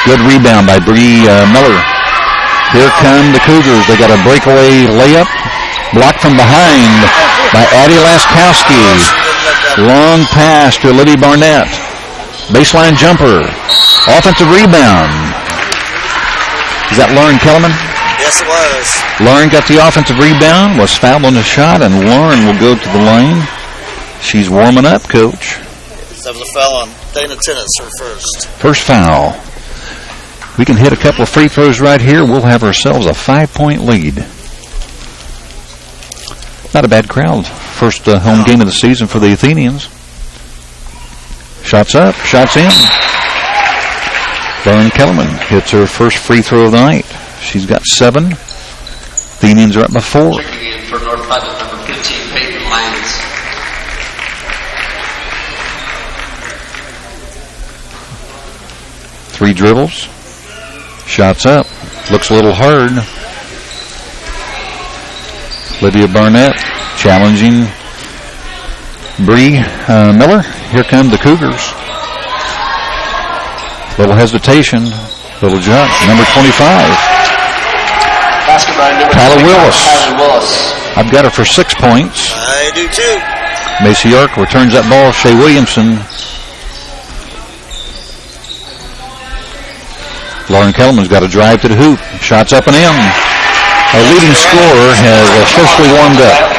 Good rebound by Bree Miller. Here come the Cougars. They got a breakaway layup. Blocked from behind by Addie Laskowski. Long pass to Olivia Barnett. Baseline jumper. Offensive rebound. Is that Lauren Kellerman? Yes, it was. Lauren got the offensive rebound, was fouled on the shot, and Lauren will go to the lane. She's warming up, Coach. That was a foul on Dana Tennis, her first. First foul. We can hit a couple of free throws right here. We'll have ourselves a 5-point lead. Not a bad crowd. First home game of the season for the Athenians. Shots up, shots in. Lauren Kellerman hits her first free throw of the night. She's got 7. Athenians are up by 4. Checking in for North Putnam, number 15, Peyton Lyons. Three dribbles. Shots up. Looks a little hard. Lydia Barnett challenging Bree Miller. Here come the Cougars. Little hesitation. Little jump. Number 25. Tyler Willis. I've got her for 6 points. I do too. Macy York returns that ball. Shea Williamson. Lauren Kellerman's got a drive to the hoop. Shots up and in. Our leading scorer has officially warmed up.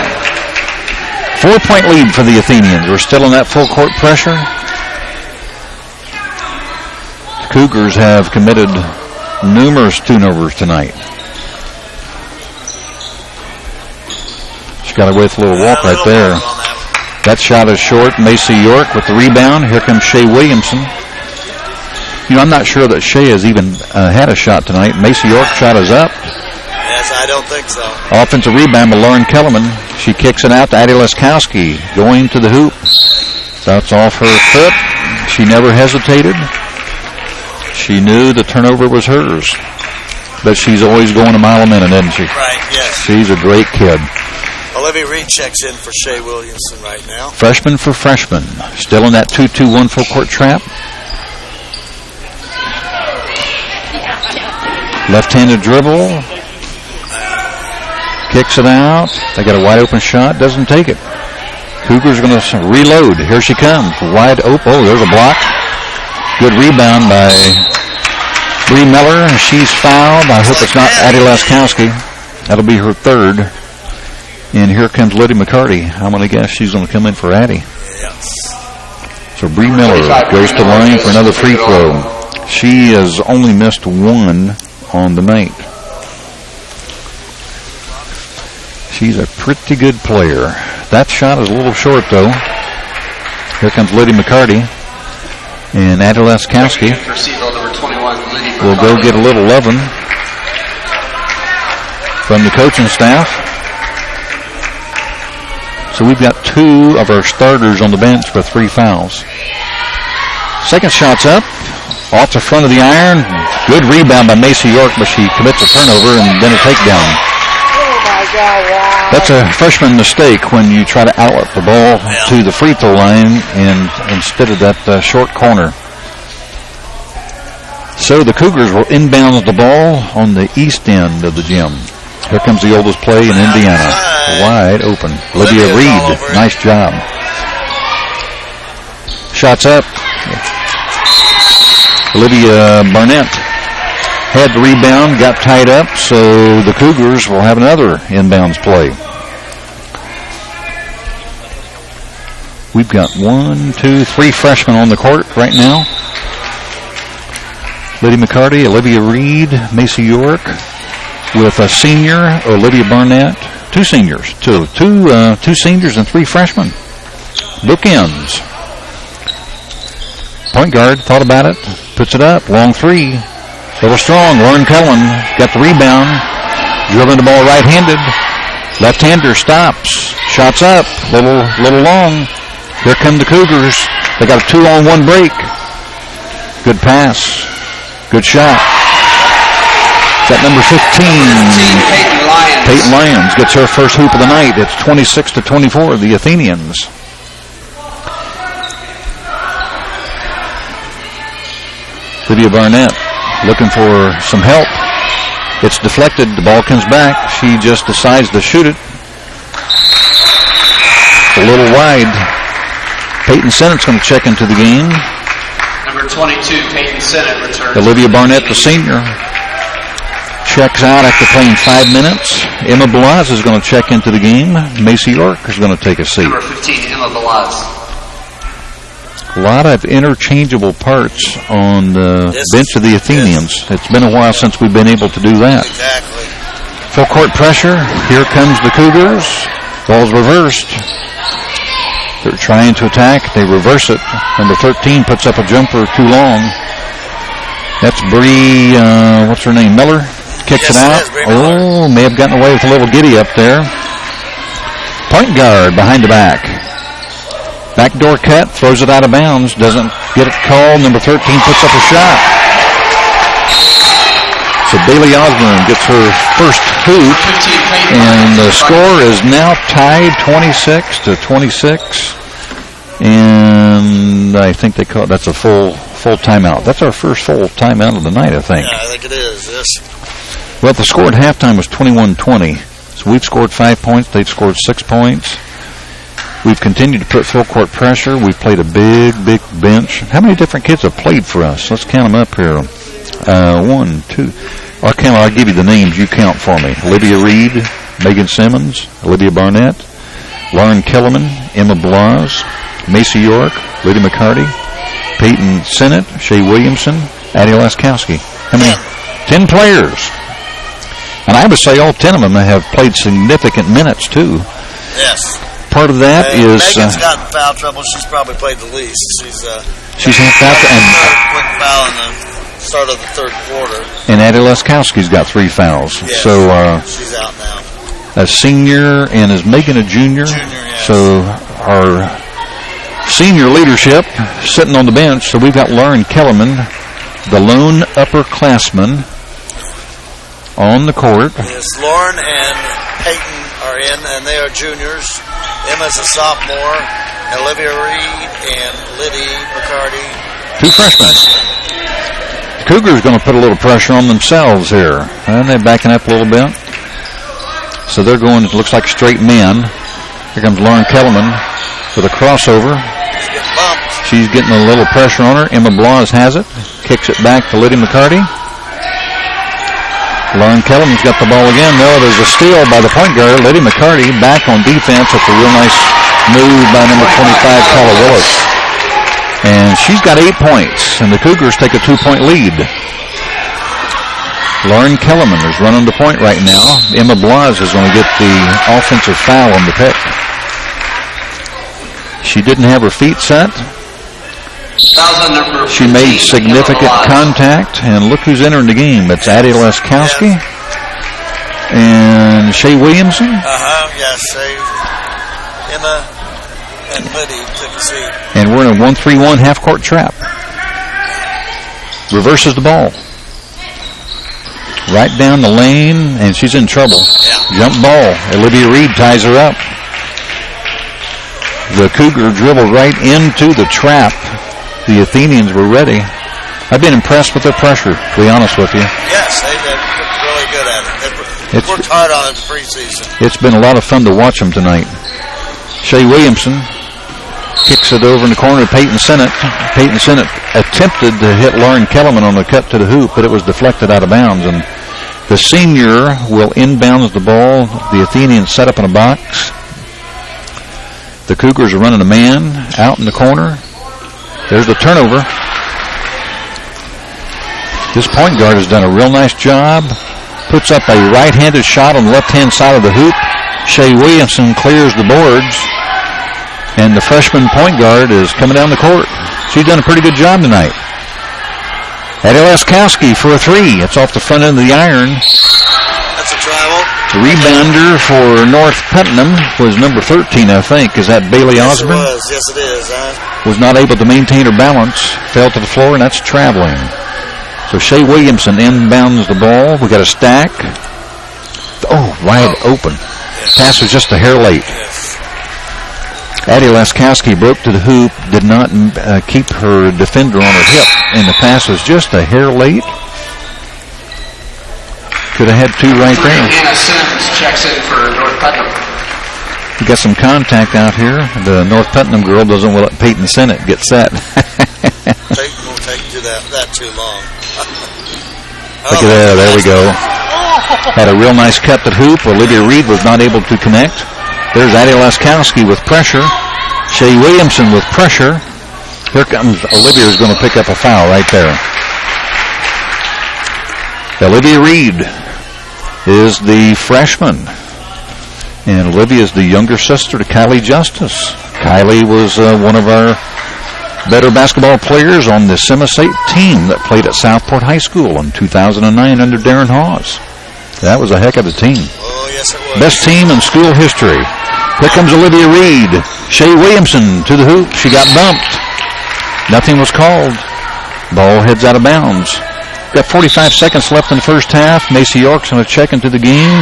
4-point lead for the Athenians. We're still in that full court pressure. The Cougars have committed numerous turnovers tonight. She got away with a little walk right there. That shot is short. Macy York with the rebound. Here comes Shea Williamson. You know, I'm not sure that Shea has even had a shot tonight. Macy York shot is up. Yes, I don't think so. Offensive rebound by Lauren Kellerman. She kicks it out to Addie Leskowski. Going to the hoop. That's off her foot. She never hesitated. She knew the turnover was hers. But she's always going a mile a minute, isn't she? Right, yes. She's a great kid. Olivia Reed checks in for Shea Williamson right now. Freshman for freshman. Still in that 2-2-1 full court trap. Left-handed dribble. Kicks it out. They got a wide open shot. Doesn't take it. Cougars are going to reload. Here she comes. Wide open. Oh, there's a block. Good rebound by Bree Miller. She's fouled. I hope it's not Addie Laskowski. That'll be her 3rd. And here comes Lydia McCarty. I'm going to guess she's going to come in for Addie. Yes. So Bree Miller goes to the line for another free throw. She has only missed 1 on the night. She's a pretty good player. That shot is a little short, though. Here comes Lydia McCarty. And Addie Laskowski will go get a little loving from the coaching staff. So we've got 2 of our starters on the bench with 3 fouls. Second shot's up. Off the front of the iron. Good rebound by Macy York, but she commits a turnover and then a takedown. Oh my God, wow. That's a freshman mistake when you try to outlet the ball to the free throw line and instead of that short corner. So the Cougars will inbound the ball on the east end of the gym. Here comes the oldest play in Indiana. Wide open. Olivia Reed. Nice job. Shots up. Olivia Barnett had the rebound, got tied up, so the Cougars will have another inbounds play. We've got 1, 2, 3 freshmen on the court right now. Lydia McCarty, Olivia Reed, Macy York, with a senior, Olivia Barnett. 2 seniors, two seniors and 3 freshmen. Bookends. Point guard thought about it, puts it up, long 3. Little strong. Lauren Cullen got the rebound, dribbling the ball right-handed. Left-hander stops, shots up, little long. Here come the Cougars. They got a 2-on-1 break. Good pass, good shot. Got number 15, Peyton Lyons gets her first hoop of the night. It's 26-24, the Athenians. Lydia Barnett looking for some help. It's deflected. The ball comes back. She just decides to shoot it. A little wide. Peyton Sennett's going to check into the game. Number 22, Peyton Sennett returns. Olivia Barnett, the senior, checks out after playing 5 minutes. Emma Balaz is going to check into the game. Macy York is going to take a seat. Number 15, Emma Balaz. A lot of interchangeable parts on the bench of the Athenians. Yes. It's been a while since we've been able to do that. Exactly. Full court pressure. Here comes the Cougars. Ball's reversed. They're trying to attack. They reverse it. Number 13 puts up a jumper too long. That's Bree, what's her name, Miller? Kicks it out. Oh, may have gotten away with a little giddy up there. Point guard behind the back. Backdoor cut, throws it out of bounds, doesn't get it called. Number 13 puts up a shot. So Bailey Osborne gets her first hoop, and the score is now tied 26-26. And I think they call it, that's a full timeout. That's our first full timeout of the night, I think. Yeah, I think it is, yes. Well, the score at halftime was 21-20. So we've scored 5 points. They've scored 6 points. We've continued to put full court pressure. We've played a big bench. How many different kids have played for us? Let's count them up here. 1, 2. I'll give you the names. You count for me. Olivia Reed, Megan Simmons, Olivia Barnett, Lauren Kellerman, Emma Blas, Macy York, Lydia McCarty, Peyton Sennett, Shay Williamson, Addie Laskowski. How many? 10 players. And I would say all 10 of them have played significant minutes, too. Yes. Part of that is... Megan's gotten foul trouble. She's probably played the least. She's had foul trouble. Quick foul in the start of the third quarter. And Addie Laskowski's got 3 fouls. Yes, so she's out now. A senior, and is Megan a junior? Junior, yes. So our senior leadership sitting on the bench. So we've got Lauren Kellerman, the lone upperclassman, on the court. Yes, Lauren and Peyton are in, and they are juniors. Emma's a sophomore. Olivia Reed and Lydia McCarty. 2 freshmen. The Cougars going to put a little pressure on themselves here. And they're backing up a little bit. So they're going, it looks like straight men. Here comes Lauren Kellerman with a crossover. She's getting bumped. She's getting a little pressure on her. Emma Blas has it. Kicks it back to Lydia McCarty. Lauren Kellerman's got the ball again. No, there's a steal by the point guard. Lydia McCarty back on defense. That's a real nice move by number 25, Paula Willis. And she's got 8 points, and the Cougars take a 2-point lead. Lauren Kellerman is running the point right now. Emma Blas is going to get the offensive foul on the pick. She didn't have her feet set. She made significant contact, and look who's entering the game. It's Addie Laskowski and Shay Williamson. Yes, Shay, Emma, and Liddy took a seat. And we're in a 1-3-1 half-court trap. Reverses the ball. Right down the lane, and she's in trouble. Yeah. Jump ball. Olivia Reed ties her up. The Cougar dribbled right into the trap. The Athenians were ready. I've been impressed with their pressure, to be honest with you. Yes, they've been really good at it. They've worked hard on it in preseason. It's been a lot of fun to watch them tonight. Shay Williamson kicks it over in the corner to Peyton Sennett. Peyton Sennett attempted to hit Lauren Kellerman on the cut to the hoop, but it was deflected out of bounds. And the senior will inbounds the ball. The Athenians set up in a box. The Cougars are running a man out in the corner. There's the turnover. This point guard has done a real nice job. Puts up a right-handed shot on the left-hand side of the hoop. Shay Williamson clears the boards. And the freshman point guard is coming down the court. She's done a pretty good job tonight. Addie Laskowski for a 3. It's off the front end of the iron. That's a travel. The rebounder for North Putnam was number 13, I think. Is that Bailey Osborne? Yes, it is. Was not able to maintain her balance. Fell to the floor, and that's traveling. So Shay Williamson inbounds the ball. We got a stack. Wide open. Yes. Pass was just a hair late. Yes. Addie Laskowski broke to the hoop, did not keep her defender on her hip, and the pass was just a hair late. Could have had 2 right there. Anna Sims checks in for North Putnam. We got some contact out here. The North Putnam girl doesn't let Peyton Sennett get set. Won't take you that too long. Look at that. There we go. Had a real nice cut to the hoop. Olivia Reed was not able to connect. There's Addie Laskowski with pressure. Shay Williamson with pressure. Here comes Olivia, who's going to pick up a foul right there. Olivia Reed is the freshman. And Olivia is the younger sister to Kylie Justice. Kylie was one of our better basketball players on the Semisate team that played at Southport High School in 2009 under Darren Hawes. That was a heck of a team. Oh, yes, it was. Best team in school history. Here comes Olivia Reed. Shea Williamson to the hoop. She got bumped. Nothing was called. Ball heads out of bounds. Got 45 seconds left in the first half. Macy York's going to check into the game.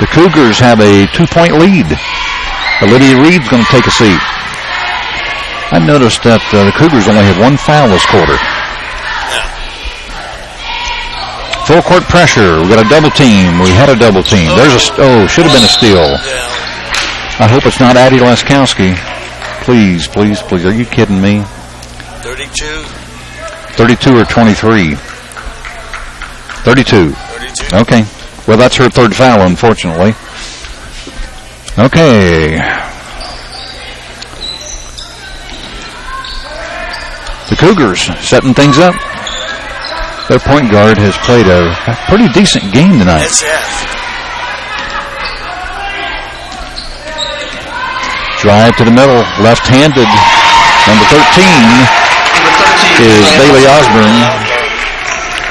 The Cougars have a 2-point lead. Olivia Reed's going to take a seat. I noticed that the Cougars only had one foul this quarter. Full court pressure. We got a double team. We had a double team. There's a should have been a steal. I hope it's not Addie Laskowski. Please, please, please. Are you kidding me? 32 or 23? 32. Okay. Well, that's her third foul, unfortunately. Okay. The Cougars setting things up. Their point guard has played a pretty decent game tonight. Drive to the middle, left-handed. Number 13 is Bailey Osborne.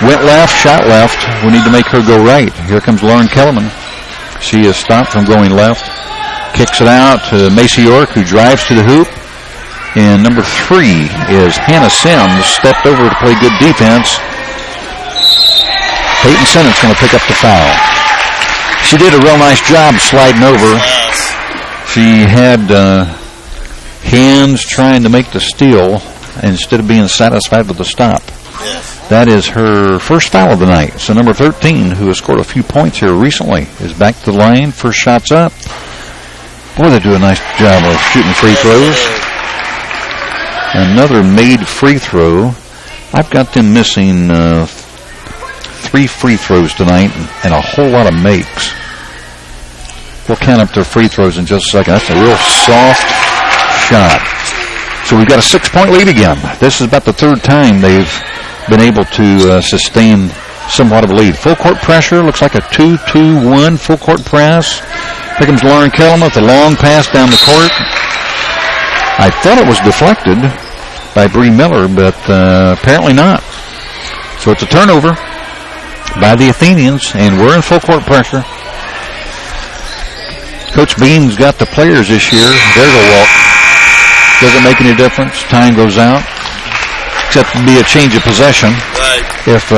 Went left, shot left. We need to make her go right. Here comes Lauren Kellerman. She is stopped from going left. Kicks it out to Macy York, who drives to the hoop. And number 3 is Hannah Sims, stepped over to play good defense. Peyton Sennett's going to pick up the foul. She did a real nice job sliding over. She had hands trying to make the steal instead of being satisfied with the stop. That is her first foul of the night. So number 13, who has scored a few points here recently, is back to the line. First shot's up. Boy, they do a nice job of shooting free throws. Another made free throw. I've got them missing 3 free throws tonight and a whole lot of makes. We'll count up their free throws in just a second. That's a real soft shot. So we've got a 6-point lead again. This is about the third time they've been able to sustain somewhat of a lead. Full court pressure. Looks like a 2-2-1 full court press. Here comes Lauren Kellerman with a long pass down the court. I thought it was deflected by Bree Miller, but apparently not. So it's a turnover by the Athenians, and we're in full court pressure. Coach Bean's got the players this year. There's a walk. Doesn't make any difference. Time goes out. Except to be a change of possession. Right. If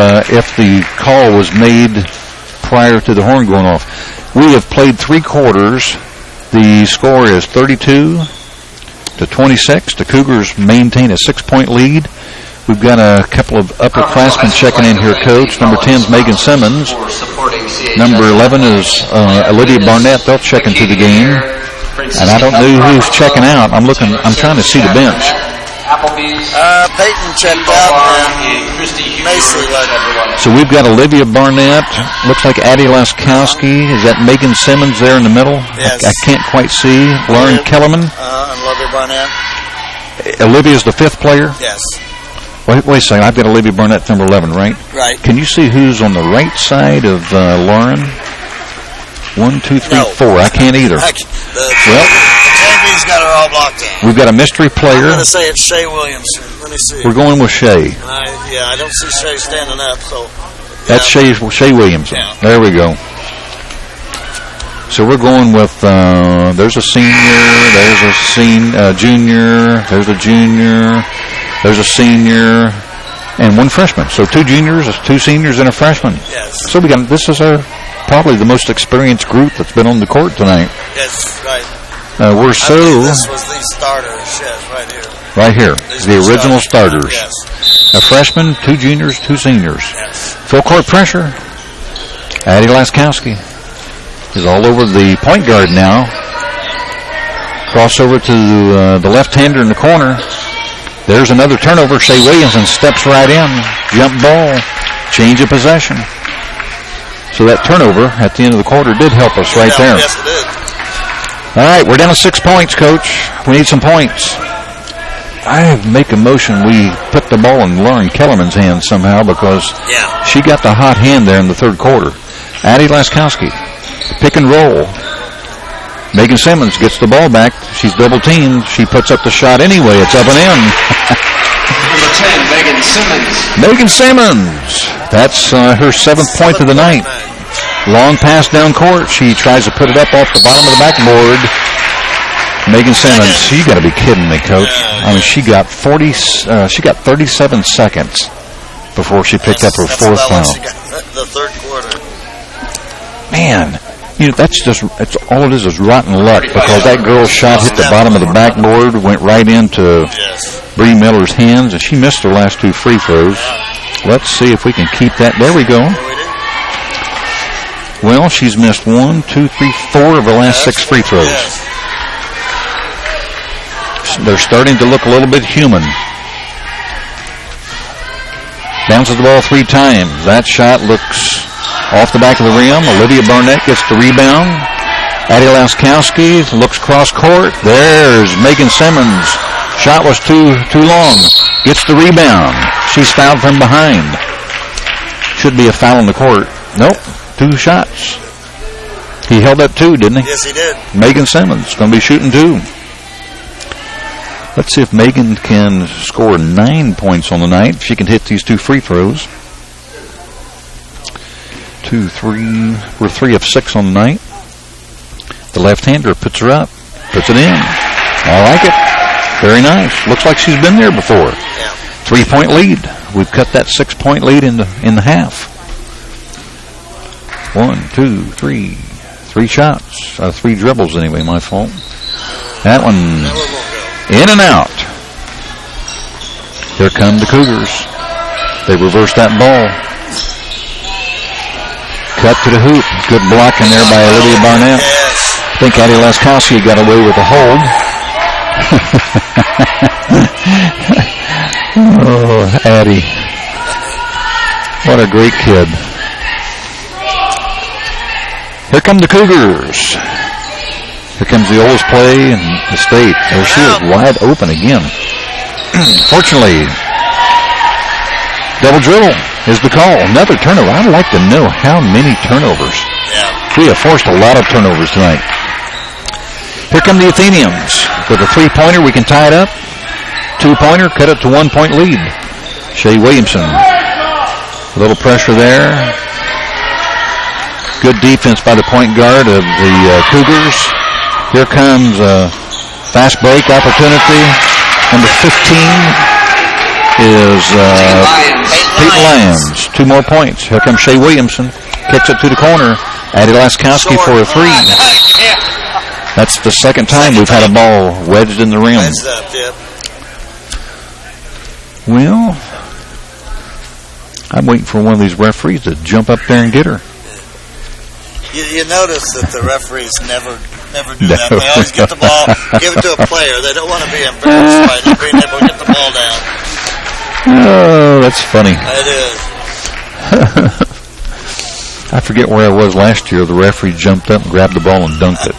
the call was made prior to the horn going off. We have played 3 quarters. The score is 32-26. The Cougars maintain a 6-point lead. We've got a couple of upperclassmen checking in here, Coach. Number 10 is Megan Simmons. Number 11 is Olivia Barnett. They'll check into the game. And I don't know who's checking out. I'm trying to see the bench. Peyton checked out and Macy left. So we've got Olivia Barnett. Looks like Addie Laskowski. Is that Megan Simmons there in the middle? Yes. I can't quite see. Lauren Kellerman. And Olivia Barnett. Olivia's the 5th player? Yes. Wait a second. I've got Olivia Barnett, number 11, right? Right. Can you see who's on the right side of Lauren? 1, 2, 3, 4. I can't either. The JV's got her all blocked in. We've got a mystery player. I'm going to say it's Shea Williamson. Let me see. We're going with Shea. I don't see Shea standing up, so. That's Shea Williamson. Yeah. There we go. So we're going with, there's a senior, there's a junior, there's a junior, there's a senior, and 1 freshman. So 2 juniors, 2 seniors, and a freshman. Yes. So this is probably the most experienced group that's been on the court tonight. Yes, right. This was the starters, yes, right here. Right here, the original starters. Yes. A freshman, 2 juniors, 2 seniors. Yes. Full court pressure. Addie Laskowski is all over the point guard now. Crossover to the left-hander in the corner. There's another turnover. Shea Williamson steps right in. Jump ball. Change of possession. So that turnover at the end of the quarter did help us right there. Yes, it did. All right, we're down to 6 points, Coach. We need some points. I make a motion we put the ball in Lauren Kellerman's hands somehow because she got the hot hand there in the third quarter. Addie Laskowski, pick and roll. Megan Simmons gets the ball back. She's double teamed. She puts up the shot anyway. It's up and in. Number 10, Megan Simmons. Megan Simmons. That's her 7th point of the night. Long pass down court. She tries to put it up off the bottom of the backboard. Megan Simmons, you got to be kidding me, Coach. I mean, she got 37 seconds before she picked up her 4th foul. The third quarter. Man, that's just, all it is rotten luck because that girl's shot hit the bottom of the backboard, went right into Bree Miller's hands, and she missed her last 2 free throws. Let's see if we can keep that. There we go. Well, she's missed 1, 2, 3, 4 of her last 6 free throws. They're starting to look a little bit human. Bounces the ball 3 times. That shot looks off the back of the rim. Olivia Barnett gets the rebound. Addie Laskowski looks cross court. There's Megan Simmons. Shot was too long. Gets the rebound. She's fouled from behind. Should be a foul on the court. Nope. 2 shots. He held up 2, didn't he? Yes, he did. Megan Simmons going to be shooting 2. Let's see if Megan can score 9 points on the night. If she can hit these 2 free throws. 2, 3. We're 3 of 6 on the night. The left-hander puts her up. Puts it in. I like it. Very nice. Looks like she's been there before. 3-point lead. We've cut that 6-point lead in the half. 1, 2, 3. 3 shots. 3 dribbles anyway, my fault. That one in and out. Here come the Cougars. They reverse that ball. Cut to the hoop. Good block in there by Olivia Barnett. I think Addie Laskowski got away with a hold. Oh, Addie. What a great kid. Here come the Cougars. Here comes the oldest play in the state. There she is, wide open again. Fortunately, double dribble is the call. Another turnover. I'd like to know how many turnovers. We have forced a lot of turnovers tonight. Here come the Athenians. With a 3-pointer, we can tie it up. 2-pointer, cut it to 1-point lead. Shea Williamson. A little pressure there. Good defense by the point guard of the Cougars. Here comes a fast break opportunity. Number 15 is Pete Lyons. 2 more points. Here comes Shea Williamson. Kicks it to the corner. Addie Laskowski for a 3. That's the second time we've had a ball wedged in the rim. Well, I'm waiting for one of these referees to jump up there and get her. You notice that the referees never do that. They always get the ball, give it to a player. They don't want to be embarrassed by not being able to get the ball down. Oh, that's funny. It is. I forget where I was last year. The referee jumped up and grabbed the ball and dunked it.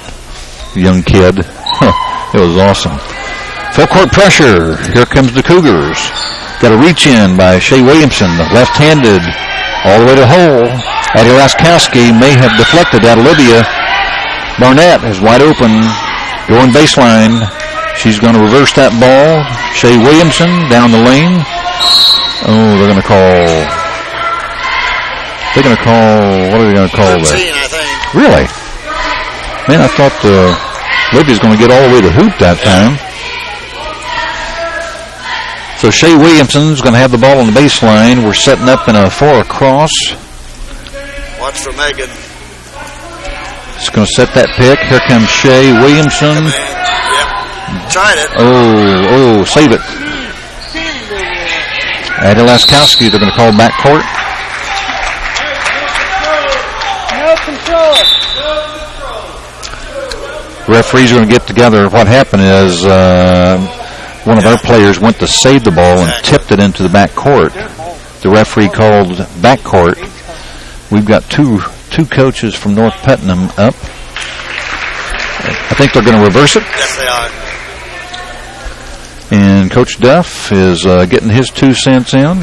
Young kid. It was awesome. Full court pressure. Here comes the Cougars. Got a reach in by Shea Williamson, left-handed, all the way to the hole. Addie Laskowski may have deflected that. Olivia Barnett is wide open, going baseline. She's going to reverse that ball. Shea Williamson down the lane. Oh, they're going to call. They're going to call. What are they going to call 13, there? I think. Really? Man, I thought Olivia's going to get all the way to hoop that time. So Shea Williamson's going to have the ball on the baseline. We're setting up in a 4 across. Watch for Megan. It's going to set that pick. Here comes Shea Williamson. Yep. Tried it. Oh, save it. Addie Laskowski, they're going to call back court. No control. Referees are going to get together. What happened is one of our players went to save the ball and tipped it into the back court. The referee called back court. We've got two coaches from North Putnam up. I think they're going to reverse it. Yes, they are. And Coach Duff is getting his 2 cents in.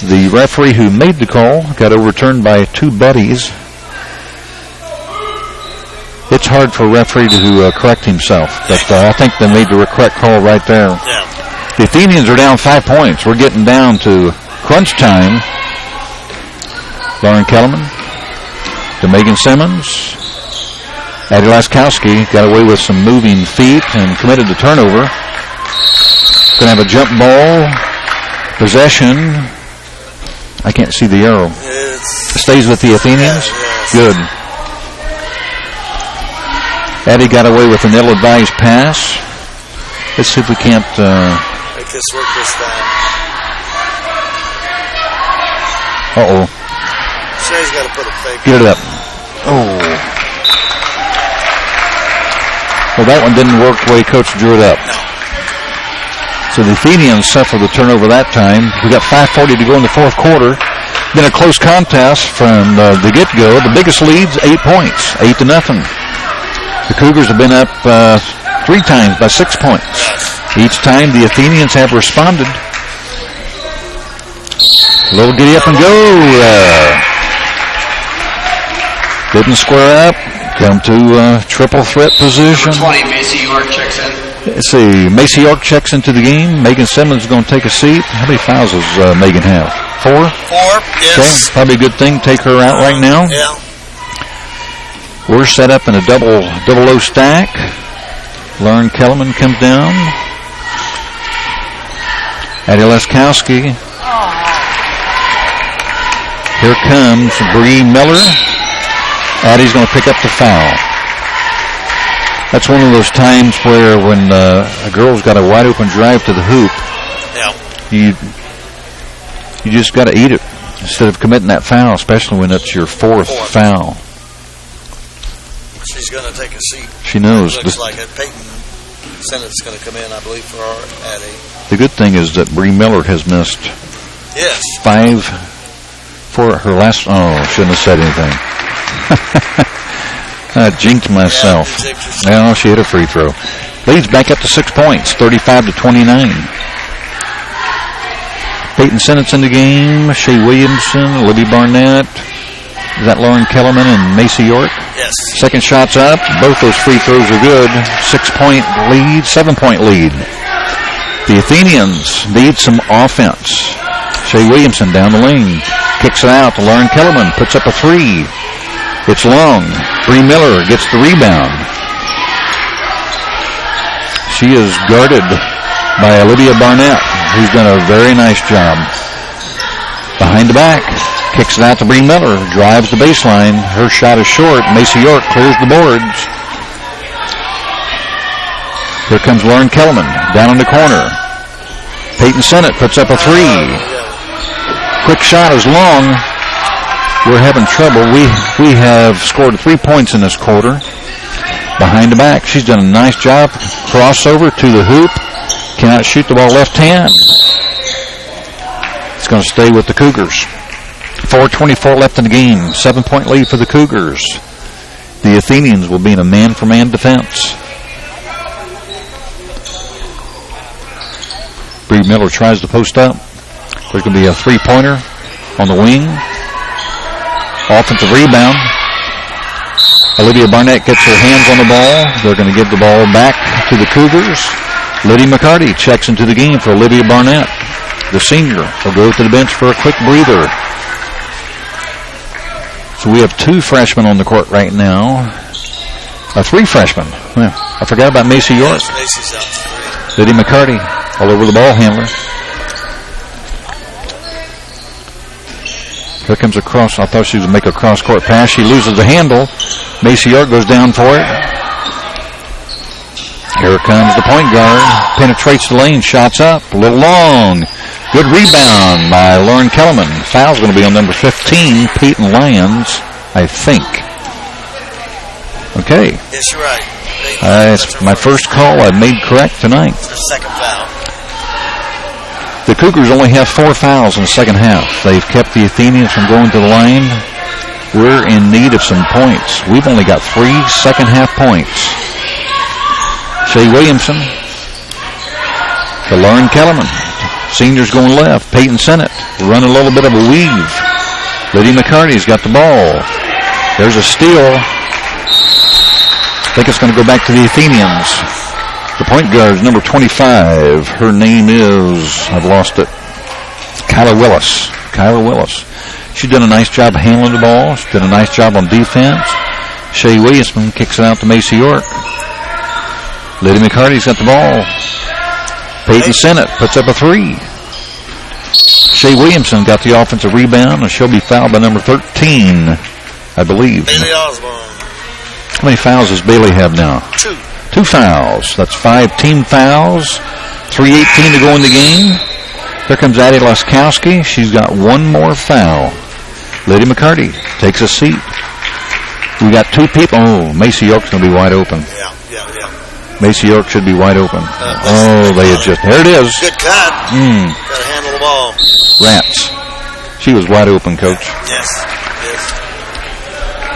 The referee who made the call got overturned by 2 buddies. It's hard for a referee to correct himself, but I think they made the correct call right there. Yeah. The Athenians are down 5 points. We're getting down to crunch time. Lauren Kellerman to Megan Simmons. Addie Laskowski got away with some moving feet and committed the turnover. Going to have a jump ball. Possession. I can't see the arrow. Stays with the Athenians. Good. Addie got away with an ill-advised pass. Let's see if we can't make this work this time. Uh-oh. Shay's got to put a fake. Get it up. Oh. Well, that one didn't work the way Coach drew it up. No. So the Athenians suffered the turnover that time. We got 5:40 to go in the 4th quarter. Been a close contest from the get-go. The biggest lead's 8 points, 8-0. The Cougars have been up 3 times by 6 points. Each time the Athenians have responded. A little giddy up and go. Didn't square up. Come to triple threat position. Number 20, Macy York checks in. Let's see. Macy York checks into the game. Megan Simmons is going to take a seat. How many fouls does Megan have? 4? 4, yes. Okay. Probably a good thing. Take her out right now. Yeah. We're set up in a double-O stack. Lauren Kellerman comes down. Addie Laskowski. Here comes Bree Miller. Addie's going to pick up the foul. That's one of those times where when a girl's got a wide-open drive to the hoop, you just got to eat it instead of committing that foul, especially when it's your 4th foul. She's going to take a seat. She knows. It looks like it. Peyton Sennett's going to come in, I believe, for our Addie. The good thing is that Bree Miller has missed 5 for her last. Oh, shouldn't have said anything. I jinxed myself. Well, she hit a free throw. Leads back up to 6 points, 35-29. Peyton Sennett's in the game. Shea Williamson, Libby Barnett. Is that Lauren Kellerman and Macy York? Yes. Second shot's up. Both those free throws are good. 6-point lead, 7-point lead. The Athenians need some offense. Shea Williamson down the lane. Kicks it out to Lauren Kellerman. Puts up a 3. It's long. Bree Miller gets the rebound. She is guarded by Olivia Barnett, who's done a very nice job. Behind the back. Kicks it out to Bree Miller. Drives the baseline. Her shot is short. Macy York clears the boards. Here comes Lauren Kellerman down in the corner. Peyton Sennett puts up a 3. Quick shot is long. We're having trouble. We have scored 3 points in this quarter. Behind the back. She's done a nice job. Crossover to the hoop. Cannot shoot the ball left hand. It's going to stay with the Cougars. 4:24 left in the game. 7-point lead for the Cougars. The Athenians will be in a man-for-man defense. Bree Miller tries to post up. There's going to be a 3-pointer on the wing. Offensive rebound. Olivia Barnett gets her hands on the ball. They're going to give the ball back to the Cougars. Liddy McCarty checks into the game for Olivia Barnett. The senior will go to the bench for a quick breather. So we have 2 freshmen on the court right now. 3 freshmen. Yeah, I forgot about Macy York. Macy's out. Liddy McCarty all over the ball handler. Here comes a cross. I thought she was going to make a cross-court pass. She loses the handle. Macy York goes down for it. Here comes the point guard. Penetrates the lane. Shots up. A little long. Good rebound by Lauren Kellerman. Foul's going to be on number 15, Peyton Lyons, I think. Okay. Yes, you're right. It's my first call I've made correct tonight. It's their second foul. The Cougars only have 4 fouls in the second half. They've kept the Athenians from going to the line. We're in need of some points. We've only got 3 second half points. Shea Williamson to Lauren Kellerman. Seniors going left. Peyton Sennett running a little bit of a weave. Lydia McCarty's got the ball. There's a steal. I think it's going to go back to the Athenians. The point guard is number 25. Her name is, I've lost it, Kyla Willis. Kyla Willis. She's done a nice job handling the ball. She's done a nice job on defense. Shay Williamson kicks it out to Macy York. Lydia McCarty's got the ball. Peyton Sennett puts up a three. Shay Williamson got the offensive rebound, and she'll be fouled by number 13, I believe. Bailey Osborne. How many fouls does Bailey have now? 2. 2 fouls. That's 5 team fouls. 3:18 to go in the game. Here comes Addie Laskowski. She's got one more foul. Lydia McCarty takes a seat. We got 2 people. Oh, Macy York's going to be wide open. Yeah. Macy York should be wide open. They adjust. There it is. Good cut. Got to handle the ball. Rats. She was wide open, Coach. Yes.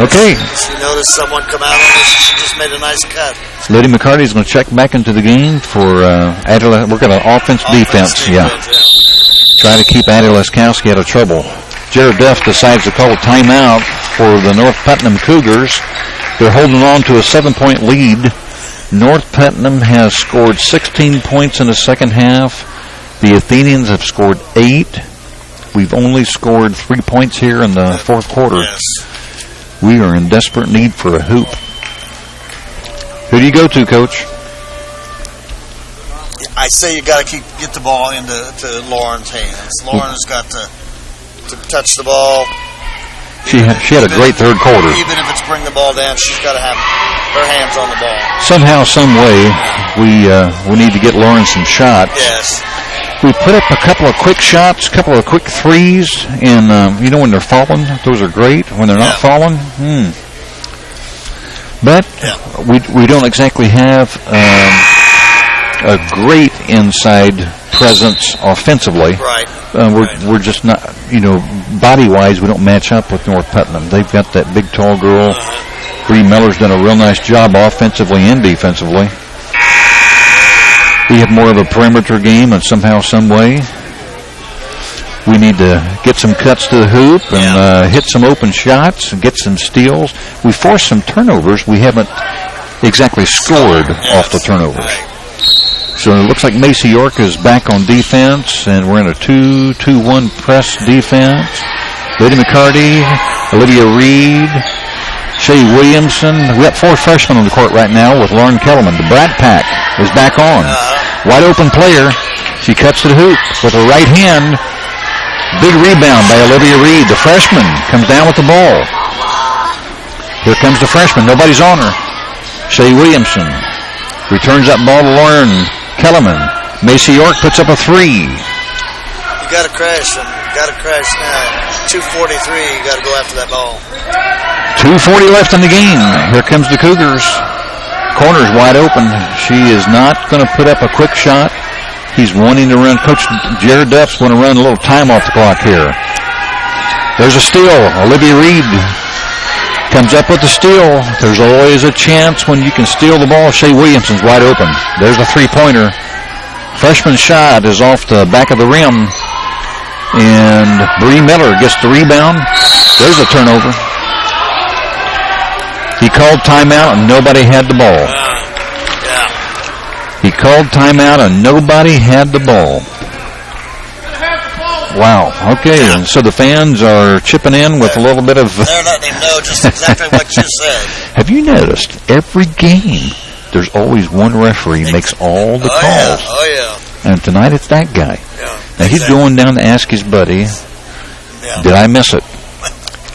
Okay. She noticed someone come out on her. She just made a nice cut. Lydia McCarty's going to check back into the game for Adela. We're going to offense-defense. Yeah. Try to keep Addie Laskowski out of trouble. Jared Duff decides to call a timeout for the North Putnam Cougars. They're holding on to a 7-point lead. North Putnam has scored 16 points in the second half. The Athenians have scored 8. We've only scored 3 points here in the fourth quarter. Yes. We are in desperate need for a hoop. Who do you go to, Coach? I say you got to get the ball into Lauren's hands. Lauren's got to touch the ball. She had a great third quarter. Even if it's bring the ball down, she's got to have her hands on the ball. Somehow, some way, we need to get Lauren some shots. Yes. We put up a couple of quick shots, a couple of quick threes, and when they're falling, those are great. When they're not falling, But we don't exactly have a great inside presence offensively. Right. We're just not, body-wise, we don't match up with North Putnam. They've got that big, tall girl. Bree Miller's done a real nice job offensively and defensively. We have more of a perimeter game, and somehow, some way, we need to get some cuts to the hoop and hit some open shots and get some steals. We forced some turnovers. We haven't exactly scored off the turnovers. So it looks like Macy York is back on defense, and we're in a 2-2-1 press defense. Lydia McCarty, Olivia Reed, Shay Williamson. We got 4 freshmen on the court right now with Lauren Kellerman. The Brat Pack is back on. Wide open player. She cuts to the hoop with her right hand. Big rebound by Olivia Reed. The freshman comes down with the ball. Here comes the freshman. Nobody's on her. Shay Williamson returns that ball to Lauren Kellerman. Macy York puts up a 3. You got to crash them. You got to crash now. 2:43. You got to go after that ball. 2:40 left in the game. Here comes the Cougars. Corner's wide open. She is not going to put up a quick shot. He's wanting to run. Coach Jared Duff's going to run a little time off the clock here. There's a steal. Olivia Reed comes up with the steal. There's always a chance when you can steal the ball. Shay Williamson's wide open. There's a three-pointer. Freshman shot is off the back of the rim. And Bree Miller gets the rebound. There's a turnover. He called timeout and nobody had the ball. He called timeout and nobody had the ball. Wow. Okay. And so the fans are chipping in with a little bit of... They're letting him know just exactly what you said. Have you noticed every game there's always one referee makes all the calls? Oh, yeah. And tonight it's that guy. Yeah. Now he's going down to ask his buddy, did I miss it?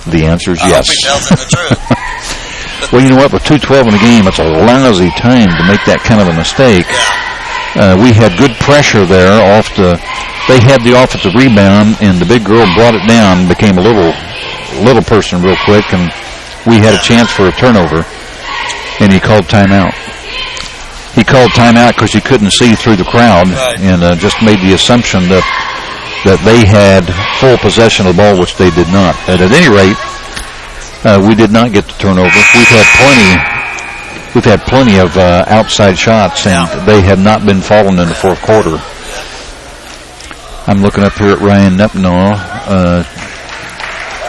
The answer is yes. I hope he tells him the truth. Well, you know what? With 2:12 in the game, it's a lousy time to make that kind of a mistake. We had good pressure there off the... They had the offensive rebound, and the big girl brought it down, became a little person real quick, and we had a chance for a turnover, and he called timeout. He called timeout because he couldn't see through the crowd, and just made the assumption that they had full possession of the ball, which they did not. But at any rate, we did not get the turnover. We've had plenty of outside shots, and they have not been falling in the fourth quarter. I'm looking up here at Ryan Nepnaw.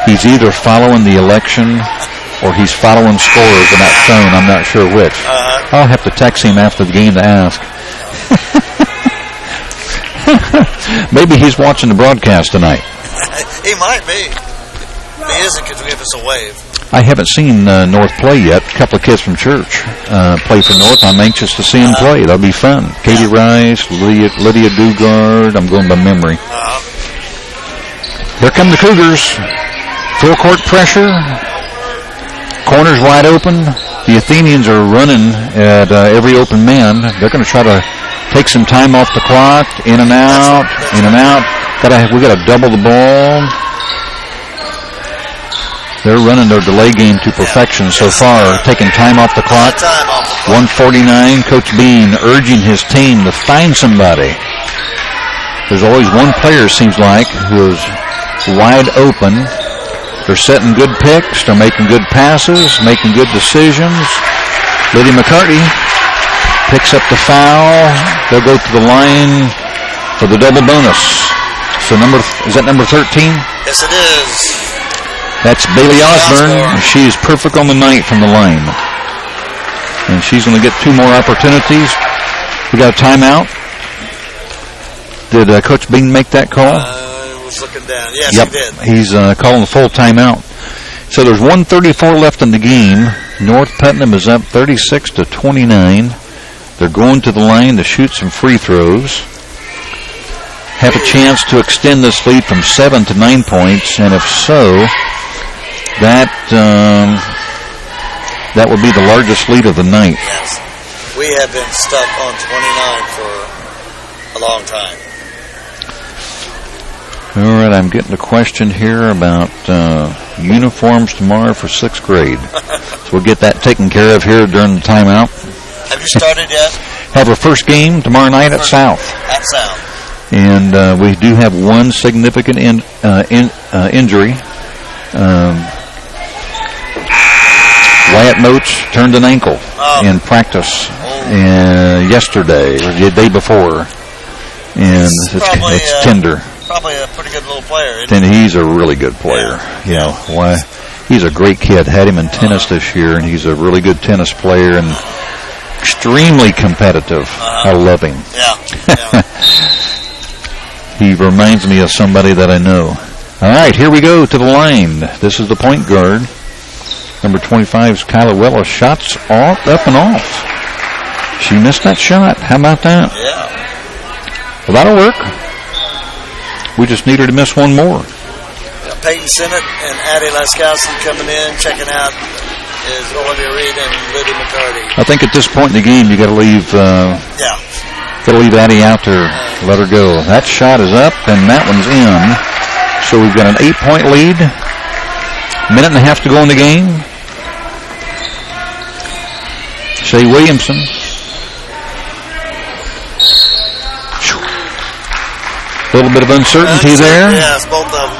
He's either following the election or he's following scores on that phone. I'm not sure which. I'll have to text him after the game to ask. Maybe he's watching the broadcast tonight. He might be. If he isn't, could you give us a wave? I haven't seen North play yet. A couple of kids from church play for North. I'm anxious to see them play. That'll be fun. Katie Rice, Lydia Dugard. I'm going by memory. Here come the Cougars. Full court pressure. Corners wide open. The Athenians are running at every open man. They're going to try to take some time off the clock. In and out. In and out. We got to double the ball. They're running their delay game to perfection so far, taking time off the clock. 1:49. Coach Bean urging his team to find somebody. There's always one player, seems like, who is wide open. They're setting good picks. They're making good passes, making good decisions. Lydia McCarty picks up the foul. They'll go to the line for the double bonus. So is that number 13? Yes, it is. That's Bailey Osborne. She is perfect on the night from the line. And she's going to get 2 more opportunities. We got a timeout. Did Coach Bean make that call? I was looking down. Yes, yep. he did. He's calling the full timeout. So there's 1:34 left in the game. North Putnam is up 36-29. They're going to the line to shoot some free throws. Have a chance to extend this lead from 7 to 9 points, and if so, that would be the largest lead of the night. Yes. We have been stuck on 29 for a long time. All right, I'm getting a question here about uniforms tomorrow for 6th grade. So we'll get that taken care of here during the timeout. Have you started yet? Have our first game tomorrow night at South. At South. And we do have one significant injury. Wyatt Moats turned an ankle in practice yesterday, or the day before. And it's tender. Probably a pretty good little player, isn't And he's a really good player. Yeah. He's a great kid. Had him in tennis this year, and he's a really good tennis player and extremely competitive. I love him. Yeah. He reminds me of somebody that I know. All right, here we go to the line. This is the point guard. Number 25's Kyla Willis. Shots up and off. She missed that shot. How about that? Yeah. Well, that'll work. We just need her to miss one more. Peyton Sinnott and Addie Laskowski coming in. Checking out is Olivia Reed and Lydia McCarty. I think at this point in the game, you got to leave. Got to leave Addie out there. Let her go. That shot is up, and that one's in. So we've got an 8-point lead. Minute and a half to go in the game. Shea Williamson. A little bit of uncertainty there. Yes, both of them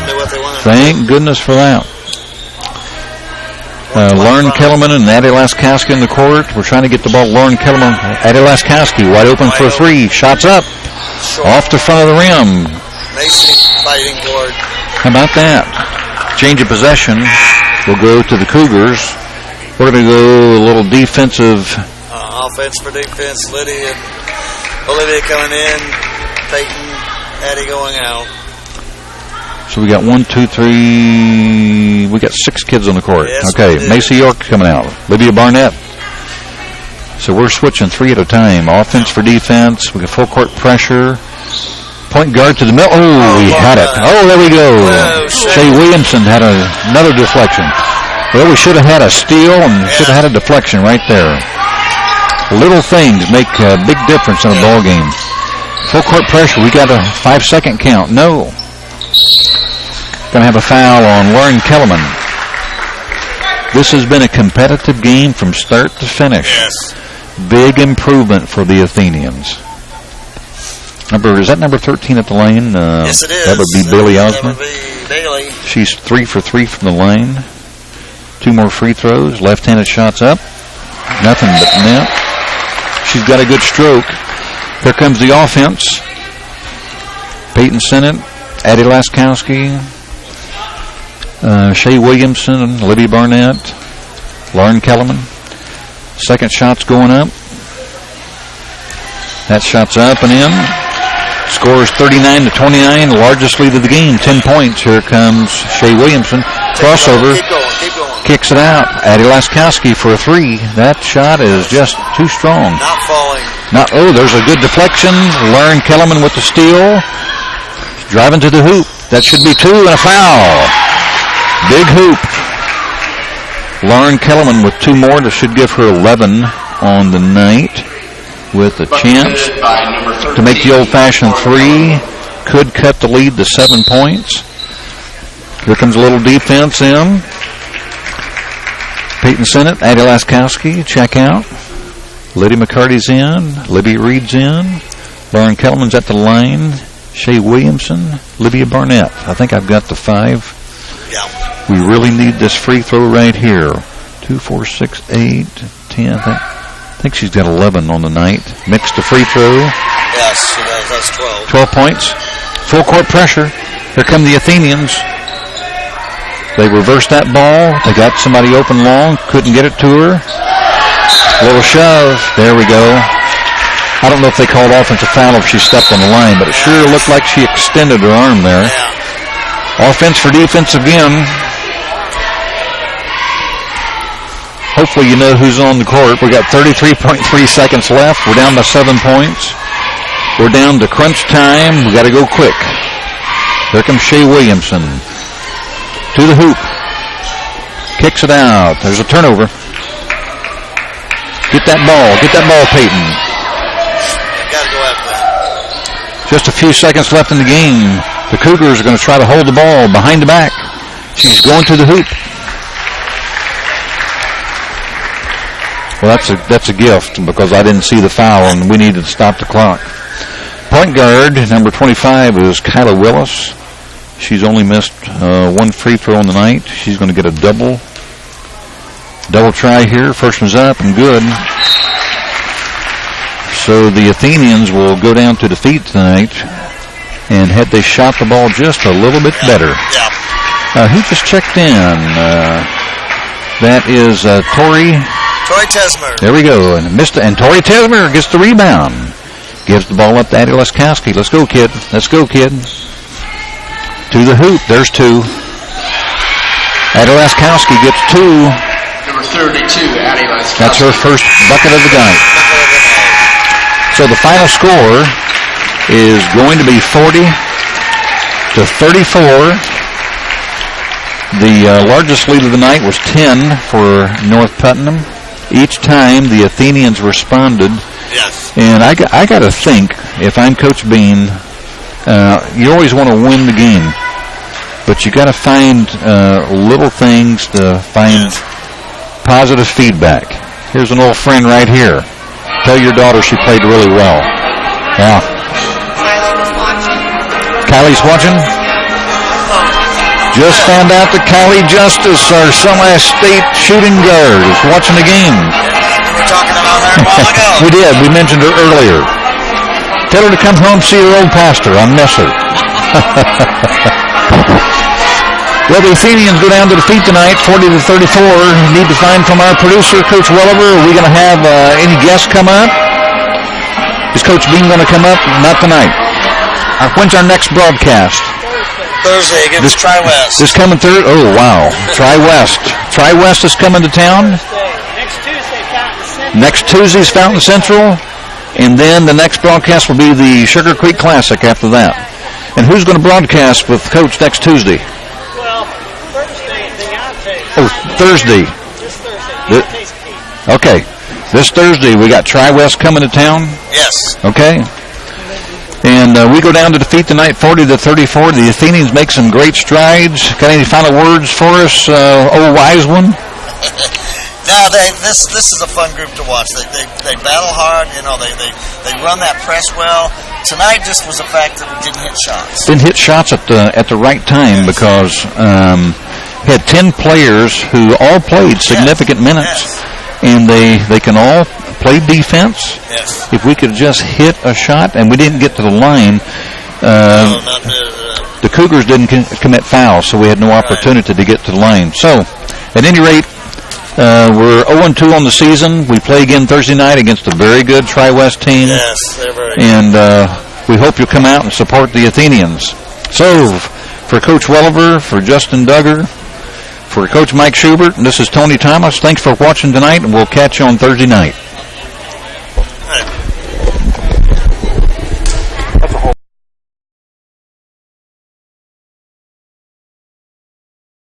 knew what they wanted. Thank goodness for that. Lauren Kellerman and Addie Laskowski in the court. We're trying to get the ball. Lauren Kellerman, Addie Laskowski wide open for 3. Shots up. Short. Off the front of the rim. Macy fighting for it. How about that? Change of possession. We'll go to the Cougars. We're going to go a little defensive. Offense for defense. Olivia coming in. Peyton, Addie going out. So we got 1, 2, 3. We got 6 kids on the court. Yes, okay, Macy York coming out. Lydia Barnett. So we're switching 3 at a time. Offense for defense. We got full court pressure. Point guard to the middle. Oh, we had it. Oh, there we go. Shea Williamson had another deflection. Well, we should have had a steal and should have had a deflection right there. Little things make a big difference in a ball game. Full court pressure. We got a 5-second count. No. Going to have a foul on Lauren Kellerman. This has been a competitive game from start to finish. Yes. Big improvement for the Athenians. Is that number 13 at the line? Yes, it is. That would be Bailey Osmond. That would be Bailey. She's 3 for 3 from the line. 2 more free throws. Left-handed shots up. Nothing but net. She's got a good stroke. Here comes the offense. Peyton Sennett, Addie Laskowski, Shea Williamson, Libby Barnett, Lauren Kellerman. Second shot's going up. That shot's up and in. Scores 39-29, largest lead of the game, 10 points. Here comes Shea Williamson. Crossover. Keep going. Kicks it out. Addie Laskowski for a 3. That shot is just too strong. Not falling. There's a good deflection. Lauren Kellerman with the steal. Driving to the hoop. That should be 2 and a foul. Big hoop. Lauren Kellerman with 2 more. That should give her 11 on the night. With a chance to make the old-fashioned 3. Could cut the lead to 7 points. Here comes a little defense in. Peyton Sennett, Addie Laskowski, check out. Lydia McCarty's in. Libby Reed's in. Lauren Kellerman's at the line. Shea Williamson, Lydia Barnett. I think I've got the 5. Yeah. We really need this free throw right here. 2, 4, 6, 8, 10. I think she's got 11 on the night. Mixed to free throw. Yes, she does. That's 12. 12 points. Full court pressure. Here come the Athenians. They reversed that ball. They got somebody open long. Couldn't get it to her. Little shove. There we go. I don't know if they called offensive foul if she stepped on the line, but it sure looked like she extended her arm there. Yeah. Offense for defense again. Hopefully you know who's on the court. We got 33.3 seconds left. We're down by 7 points. We're down to crunch time. We got to go quick. Here comes Shea Williamson. To the hoop. Kicks it out. There's a turnover. Get that ball, Peyton. Got to go after that. Just a few seconds left in the game. The Cougars are going to try to hold the ball behind the back. She's going to the hoop. Well, that's a gift because I didn't see the foul and we needed to stop the clock. Point guard, number 25, is Kyla Willis. She's only missed 1 free throw on the night. She's going to get a double try here. First one's up and good. So the Athenians will go down to defeat tonight. And had they shot the ball just a little bit better. Yeah. Who just checked in? That is Tori Tesmer. There we go. And Tori Tesmer gets the rebound. Gives the ball up to Addie Laskowski. Let's go, kid. To the hoop. There's 2. Addie Laskowski gets 2. Number 32, Addie Laskowski. That's her first bucket of the night. So the final score is going to be 40-34. The largest lead of the night was 10 for North Putnam. Each time the Athenians responded. Yes. And I got to think, if I'm Coach Bean, you always want to win the game. But you got to find little things to find positive feedback. Here's an old friend right here. Tell your daughter she played really well. Yeah. Kylie's watching? Just found out that Kylie Justice, our semi-state shooting guard, is watching the game. We were talking about her a while ago. We did. We mentioned her earlier. Tell her to come home see her old pastor. I miss her. Well, the Athenians go down to defeat tonight, 40-34. Need to find from our producer, Coach Welliver. Are we going to have any guests come up? Is Coach Bean going to come up? Not tonight. When's our next broadcast? Thursday against Tri-West. This coming Thursday? Oh, wow. Tri-West. Tri-West is coming to town. Next Tuesday's Fountain Central. And then the next broadcast will be the Sugar Creek Classic after that. And who's going to broadcast with Coach next Tuesday? Well, Thursday, Thursday. This Thursday. Okay. This Thursday we got Tri-West coming to town. Yes. Okay. And we go down to defeat tonight, 40-34. The Athenians make some great strides. Got any final words for us, old wise one? No, this is a fun group to watch. They battle hard. You know, they run that press well. Tonight just was the fact that we didn't hit shots. Didn't hit shots at the right time because had 10 players who all played significant minutes, and they can all play defense. Yes. If we could just hit a shot, and we didn't get to the line, No, not the Cougars didn't commit fouls, so we had no opportunity to get to the lane. So, at any rate, we're 0-2 on the season. We play again Thursday night against a very good Tri-West team. Yes, they're very good. And we hope you'll come out and support the Athenians. So, for Coach Welliver, for Justin Duggar, for Coach Mike Schubert, this is Tony Thomas. Thanks for watching tonight, and we'll catch you on Thursday night.